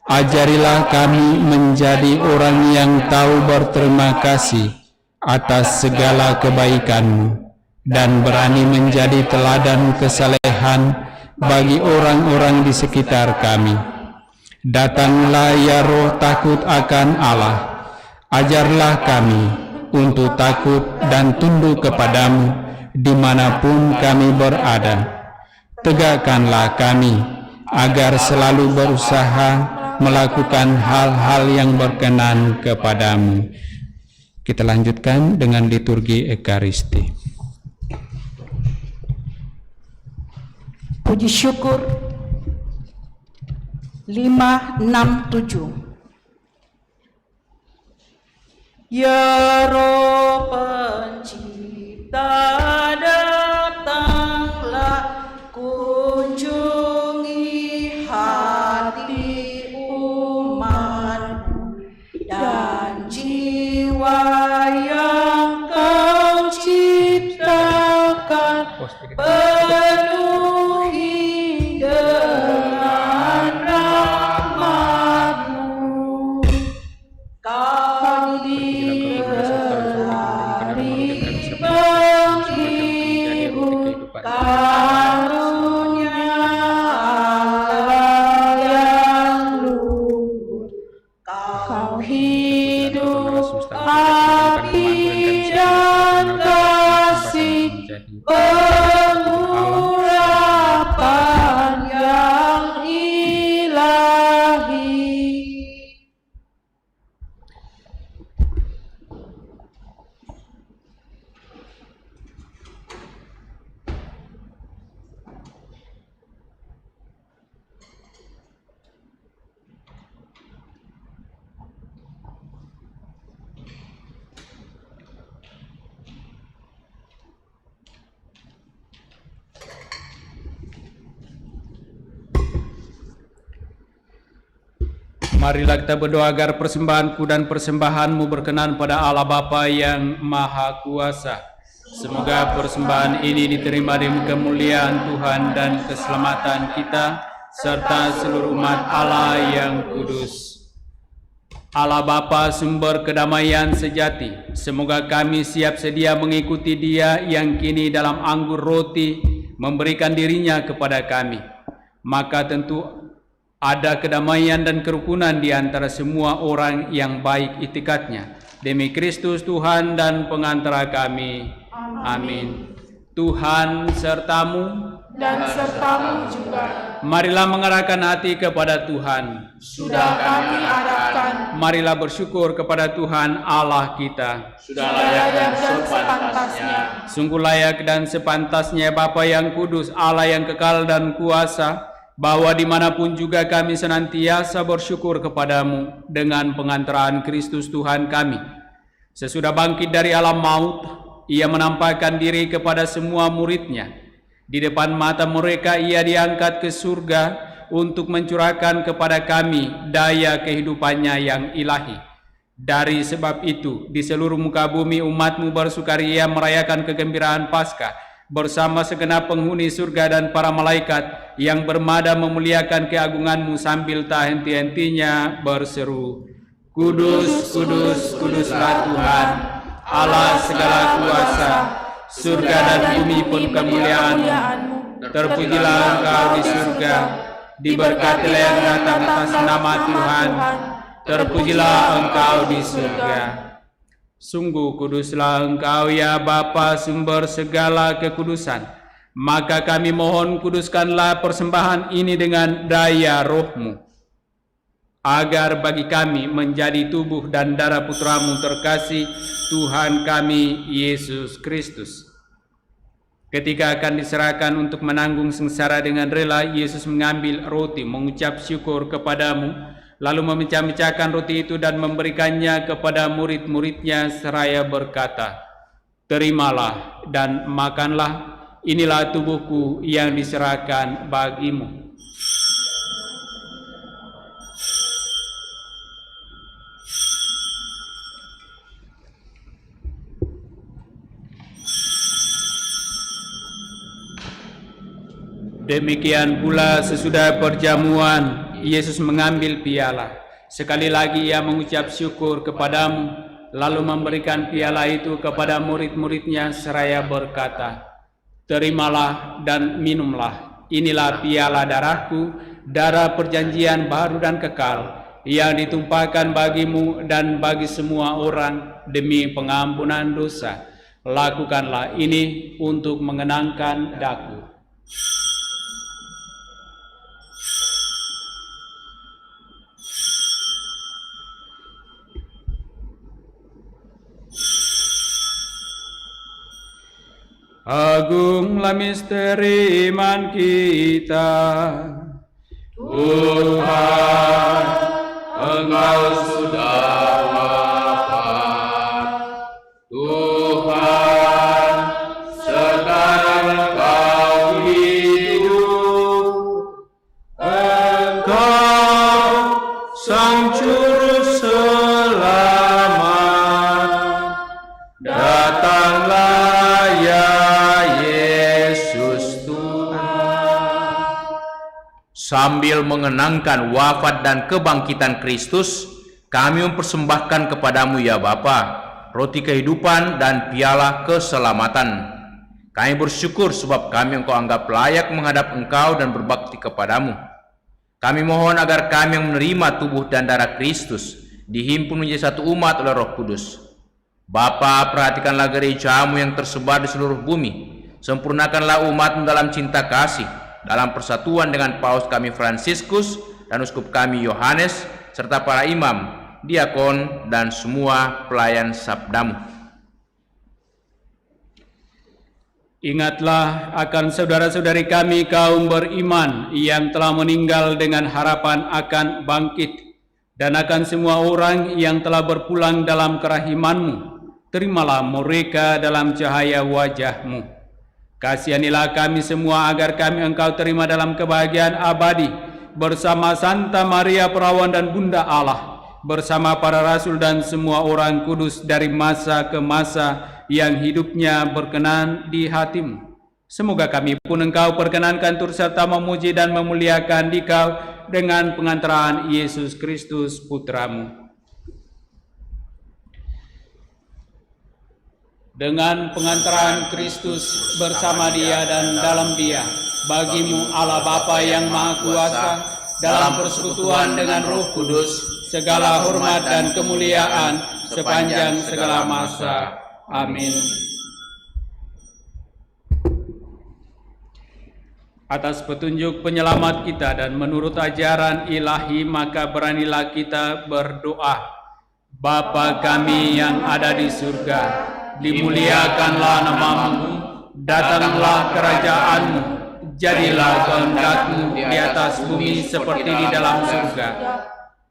Ajarilah kami menjadi orang yang tahu berterima kasih atas segala kebaikan-Mu, dan berani menjadi teladan kesalehan bagi orang-orang di sekitar kami. Datanglah ya Roh takut akan Allah, ajarlah kami untuk takut dan tunduk kepadamu dimanapun kami berada. Tegakkanlah kami agar selalu berusaha melakukan hal-hal yang berkenan kepadamu. Kita lanjutkan dengan liturgi Ekaristi. Puji syukur 567. Ya Roh Pencipta, datanglah kunjungi hati umat-Mu dan jiwa yang Kau ciptakan, penuhi dengan rahmat-Mu. Kau digelari menghibur karunia Allah yang luhur. Kau hidup api dan kasih, pengurapan yang ilahi. Marilah kita berdoa agar persembahanku dan persembahanmu berkenan pada Allah Bapa yang Maha Kuasa. Semoga persembahan ini diterima demi kemuliaan Tuhan dan keselamatan kita, serta seluruh umat Allah yang kudus. Allah Bapa sumber kedamaian sejati, semoga kami siap sedia mengikuti Dia yang kini dalam anggur roti memberikan dirinya kepada kami. Maka tentu ada kedamaian dan kerukunan di antara semua orang yang baik itikadnya. Demi Kristus Tuhan dan pengantara kami. Amin. Tuhan sertamu dan sertamu juga. Marilah mengarahkan hati kepada Tuhan. Sudah kami arahkan. Marilah bersyukur kepada Tuhan Allah kita. Sudah layak dan sepantasnya. Sungguh layak dan sepantasnya Bapa yang kudus, Allah yang kekal dan kuasa, bahwa dimanapun juga kami senantiasa bersyukur kepadamu dengan pengantaraan Kristus Tuhan kami. Sesudah bangkit dari alam maut, Ia menampakkan diri kepada semua murid-Nya. Di depan mata mereka Ia diangkat ke surga untuk mencurahkan kepada kami daya kehidupannya yang ilahi. Dari sebab itu, di seluruh muka bumi umat-Mu bersukaria merayakan kegembiraan Paskah bersama segenap penghuni surga dan para malaikat yang bermada memuliakan keagungan-Mu sambil tak henti-hentinya berseru, Kudus, kudus, kuduslah Tuhan, Allah segala kuasa, surga dan bumi pun kemuliaan-Mu. Terpujilah Engkau di surga, diberkatilah yang datang atas nama Tuhan, terpujilah Engkau di surga. Sungguh kuduslah Engkau ya Bapa, sumber segala kekudusan. Maka kami mohon kuduskanlah persembahan ini dengan daya Roh-Mu, agar bagi kami menjadi tubuh dan darah Putra-Mu terkasih, Tuhan kami Yesus Kristus. Ketika akan diserahkan untuk menanggung sengsara dengan rela, Yesus mengambil roti, mengucap syukur kepadamu, lalu memecah-mecahkan roti itu dan memberikannya kepada murid-murid-Nya seraya berkata, Terimalah dan makanlah, inilah tubuhku yang diserahkan bagimu. Demikian pula sesudah perjamuan, Yesus mengambil piala. Sekali lagi Ia mengucap syukur kepadamu, lalu memberikan piala itu kepada murid-murid-Nya seraya berkata, Terimalah dan minumlah, inilah piala darahku, darah perjanjian baru dan kekal, yang ditumpahkan bagimu dan bagi semua orang demi pengampunan dosa. Lakukanlah ini untuk mengenangkan daku. Agunglah misteri iman kita. Tuhan, Engkau sudah wafat. Tuhan, sekarang Engkau hidup. Engkau Sang Juru Selamat. Datanglah ya Yesus Tuhan. Sambil mengenangkan wafat dan kebangkitan Kristus, kami mempersembahkan kepadamu ya Bapa, roti kehidupan dan piala keselamatan. Kami bersyukur sebab kami Engkau anggap layak menghadap Engkau dan berbakti kepadamu. Kami mohon agar kami yang menerima tubuh dan darah Kristus dihimpun menjadi satu umat oleh Roh Kudus. Bapa, perhatikanlah gerejamu yang tersebar di seluruh bumi. Sempurnakanlah umatmu dalam cinta kasih, dalam persatuan dengan Paus kami Fransiskus dan Uskup kami Yohanes, serta para imam, diakon, dan semua pelayan sabdamu. Ingatlah akan saudara-saudari kami kaum beriman yang telah meninggal dengan harapan akan bangkit, dan akan semua orang yang telah berpulang dalam kerahiman-Mu. Terimalah mereka dalam cahaya wajah-Mu. Kasihanilah kami semua agar kami Engkau terima dalam kebahagiaan abadi bersama Santa Maria Perawan dan Bunda Allah, bersama para rasul dan semua orang kudus dari masa ke masa yang hidupnya berkenan di hati-Mu. Semoga kami pun Engkau perkenankan turut serta memuji dan memuliakan Dikau dengan pengantaran Yesus Kristus Putra-Mu. Dengan pengantaran Kristus bersama Dia dan dalam Dia, bagimu Allah Bapa yang Maha Kuasa, dalam persekutuan dengan Roh Kudus, segala hormat dan kemuliaan sepanjang segala masa. Amin. Atas petunjuk penyelamat kita dan menurut ajaran ilahi, maka beranilah kita berdoa. Bapa kami yang ada di surga, dimuliakanlah nama-Mu, datanglah kerajaan-Mu, jadilah kehendak-Mu di atas bumi seperti di dalam surga.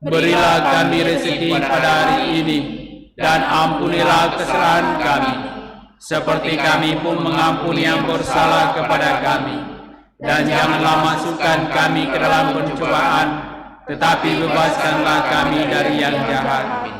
Berilah kami rezeki pada hari ini, dan ampunilah kesalahan kami, seperti kami pun mengampuni yang bersalah kepada kami. Dan janganlah masukkan kami ke dalam pencobaan, tetapi bebaskanlah kami dari yang jahat.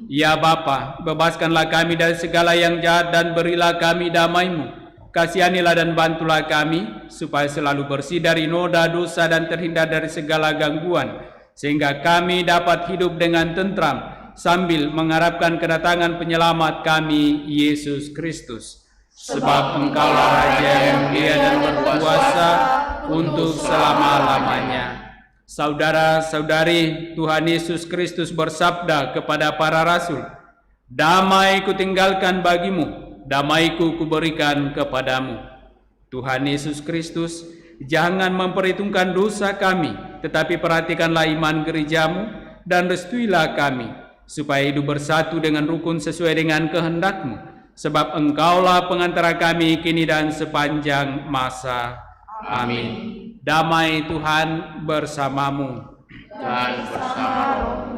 Ya Bapa, bebaskanlah kami dari segala yang jahat dan berilah kami damai-Mu. Kasihanilah dan bantulah kami, supaya selalu bersih dari noda dosa dan terhindar dari segala gangguan, sehingga kami dapat hidup dengan tentram, sambil mengharapkan kedatangan penyelamat kami, Yesus Kristus. Sebab Engkaulah Raja yang mulia dan berkuasa untuk selama-lamanya. Saudara-saudari, Tuhan Yesus Kristus bersabda kepada para rasul, "Damai kutinggalkan bagimu, damai-Ku kuberikan kepadamu." Tuhan Yesus Kristus, jangan memperhitungkan dosa kami, tetapi perhatikanlah iman gereja-Mu dan restuilah kami, supaya hidup bersatu dengan rukun sesuai dengan kehendak-Mu. Sebab Engkaulah pengantara kami kini dan sepanjang masa. Amin. Damai Tuhan bersamamu Dan bersama rohmu.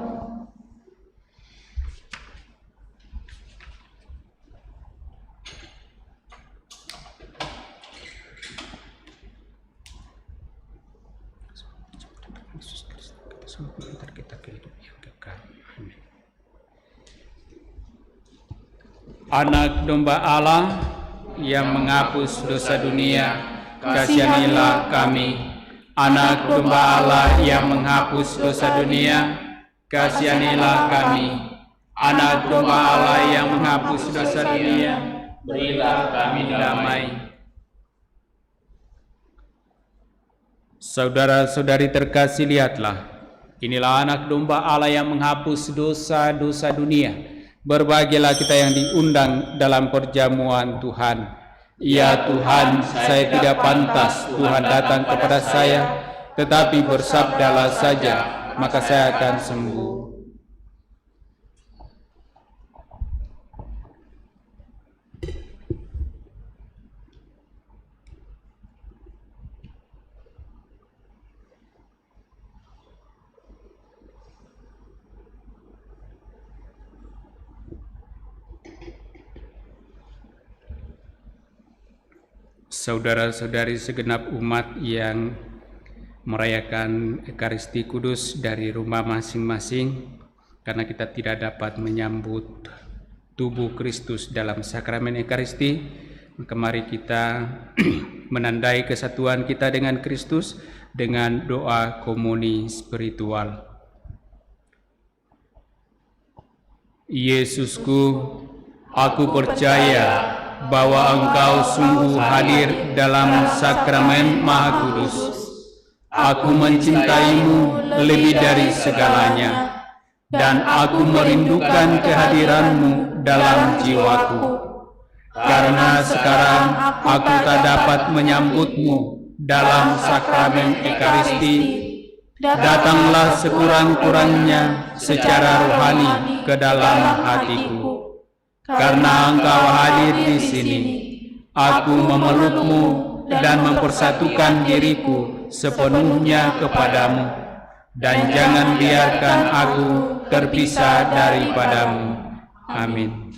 Anak domba Allah yang menghapus dosa dunia, kasihanilah kami. Anak domba Allah yang menghapus dosa dunia, kasihanilah kami. Anak domba Allah yang menghapus dosa dunia, berilah kami damai. Saudara-saudari terkasih, lihatlah, Inilah anak domba Allah yang menghapus dosa-dosa dunia. Berbahagialah kita yang diundang dalam perjamuan Tuhan. Ya Tuhan, saya tidak pantas Tuhan datang kepada saya, tetapi bersabdalah saja, maka saya akan sembuh. Saudara-saudari segenap umat yang merayakan Ekaristi Kudus dari rumah masing-masing, karena kita tidak dapat menyambut tubuh Kristus dalam sakramen Ekaristi, maka mari kita menandai kesatuan kita dengan Kristus dengan doa komuni spiritual. Yesusku, aku percaya bahwa Engkau sungguh hadir dalam sakramen Maha Kudus. Aku mencintaimu lebih dari segalanya, dan aku merindukan kehadiranmu dalam jiwaku. Karena sekarang aku tak dapat menyambutmu dalam sakramen Ekaristi, datanglah sekurang-kurangnya secara rohani ke dalam hatiku. Karena Engkau hadir di sini, aku memelukmu dan mempersatukan diriku sepenuhnya kepadamu, dan jangan biarkan aku terpisah daripadamu. Amin.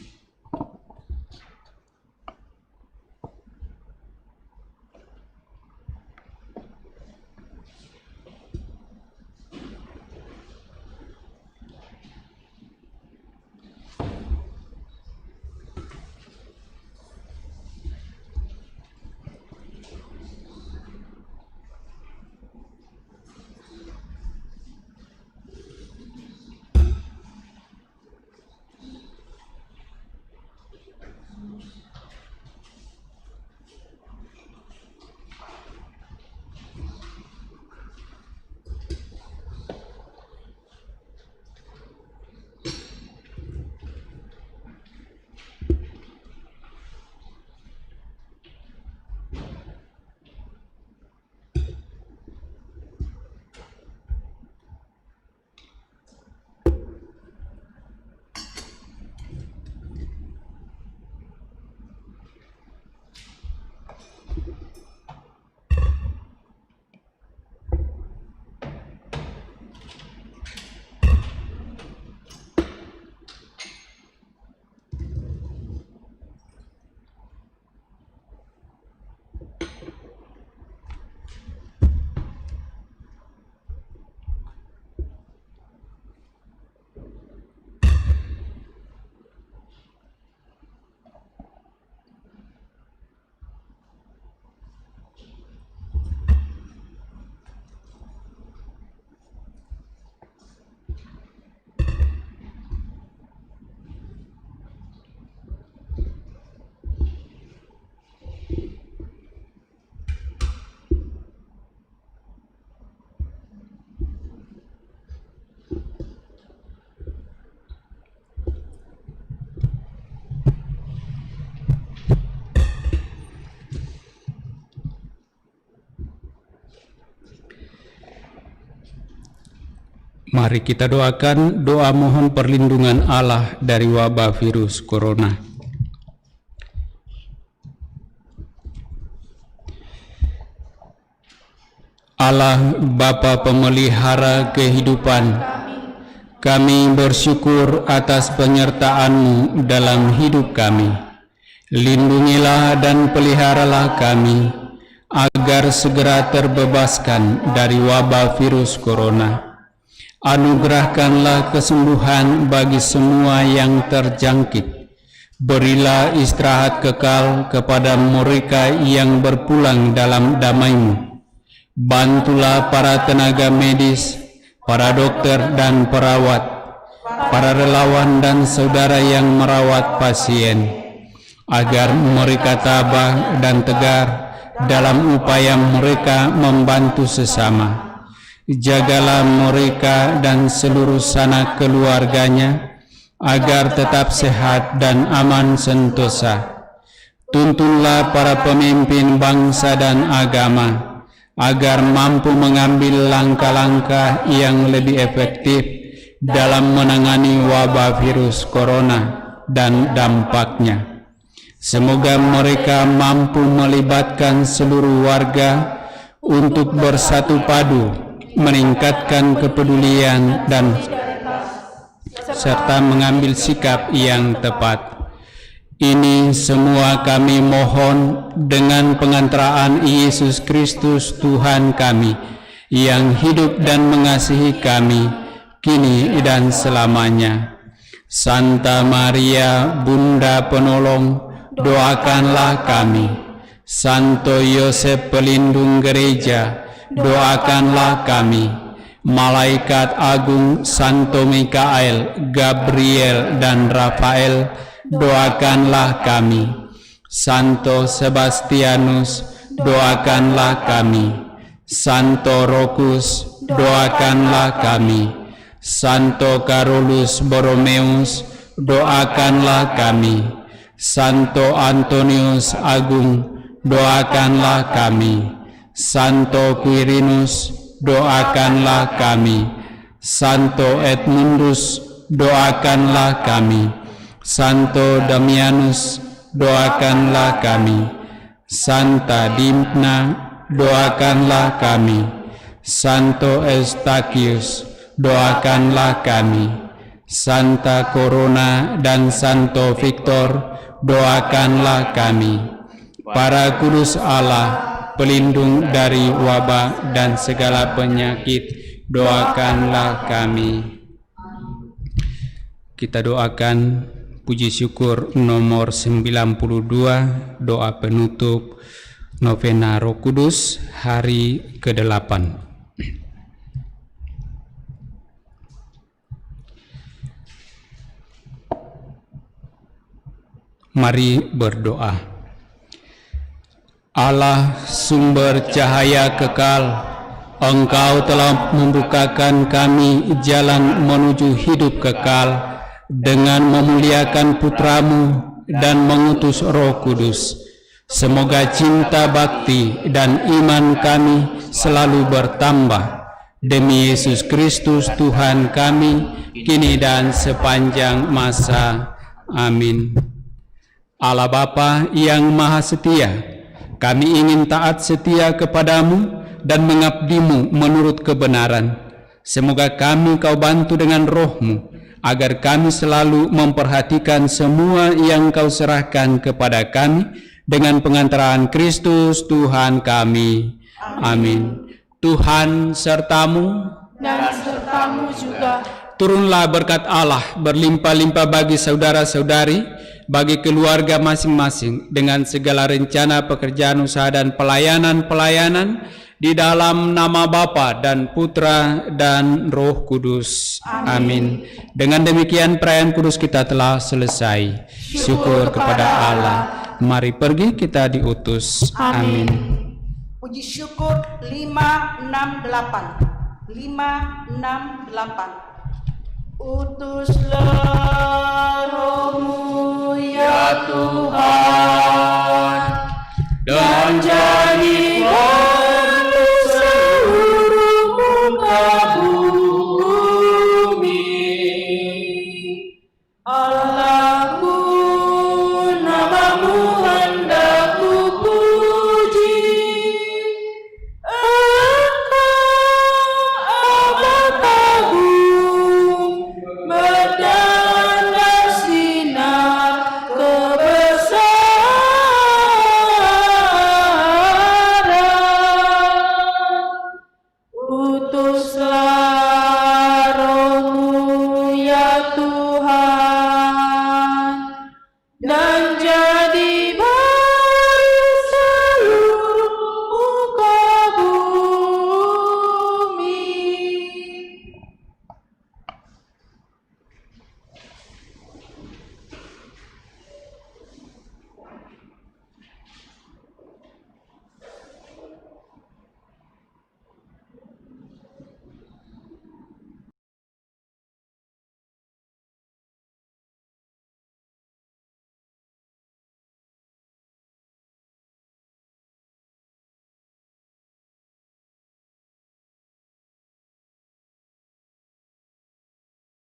Mari kita doakan doa mohon perlindungan Allah dari wabah virus corona. Allah Bapa pemelihara kehidupan, kami bersyukur atas penyertaan-Mu dalam hidup kami. Lindungilah dan peliharalah kami, agar segera terbebaskan dari wabah virus corona. Anugerahkanlah kesembuhan bagi semua yang terjangkit. Berilah istirahat kekal kepada mereka yang berpulang dalam damai-Mu. Bantulah para tenaga medis, para dokter dan perawat, para relawan dan saudara yang merawat pasien, agar mereka tabah dan tegar dalam upaya mereka membantu sesama. Jagalah mereka dan seluruh sanak keluarganya, agar tetap sehat dan aman sentosa. Tuntunlah para pemimpin bangsa dan agama, agar mampu mengambil langkah-langkah yang lebih efektif dalam menangani wabah virus corona dan dampaknya. Semoga mereka mampu melibatkan seluruh warga untuk bersatu padu, meningkatkan kepedulian dan serta mengambil sikap yang tepat. Ini semua kami mohon dengan pengantaraan Yesus Kristus Tuhan kami, yang hidup dan mengasihi kami, kini dan selamanya. Santa Maria, Bunda Penolong, doakanlah kami. Santo Yosef, pelindung gereja, doakanlah kami. Malaikat agung Santo Mikael, Gabriel, dan Rafael, doakanlah kami. Santo Sebastianus, doakanlah kami. Santo Rokus, doakanlah kami. Santo Carolus Borromeus, doakanlah kami. Santo Antonius Agung, doakanlah kami. Santo Quirinus, doakanlah kami. Santo Edmundus, doakanlah kami. Santo Damianus, doakanlah kami. Santa Dimna, doakanlah kami. Santo Eustachius, doakanlah kami. Santa Corona dan Santo Victor, doakanlah kami. Para kudus Allah, pelindung dari wabah dan segala penyakit, doakanlah kami. Kita doakan puji syukur nomor 92, doa penutup Novena Roh Kudus hari ke-8. Mari berdoa. Allah, sumber cahaya kekal, Engkau telah membukakan kami jalan menuju hidup kekal dengan memuliakan Putramu dan mengutus Roh Kudus. Semoga cinta bakti dan iman kami selalu bertambah. Demi Yesus Kristus Tuhan kami, kini dan sepanjang masa. Amin. Allah Bapa yang Maha Setia, kami ingin taat setia kepadamu dan mengabdimu menurut kebenaran. Semoga kami Kau bantu dengan Roh-Mu, agar kami selalu memperhatikan semua yang Kau serahkan kepada kami dengan pengantaraan Kristus Tuhan kami. Amin. Tuhan sertamu dan sertamu juga. Turunlah berkat Allah berlimpah-limpah bagi saudara-saudari, bagi keluarga masing-masing, dengan segala rencana pekerjaan usaha dan pelayanan-pelayanan, di dalam nama Bapa dan Putra dan Roh Kudus. Amin. Dengan demikian perayaan kudus kita telah selesai. Syukur kepada Allah. Mari pergi, kita diutus. Amin. Puji syukur 568. 568. Utuslah Roh-Mu ya Tuhan.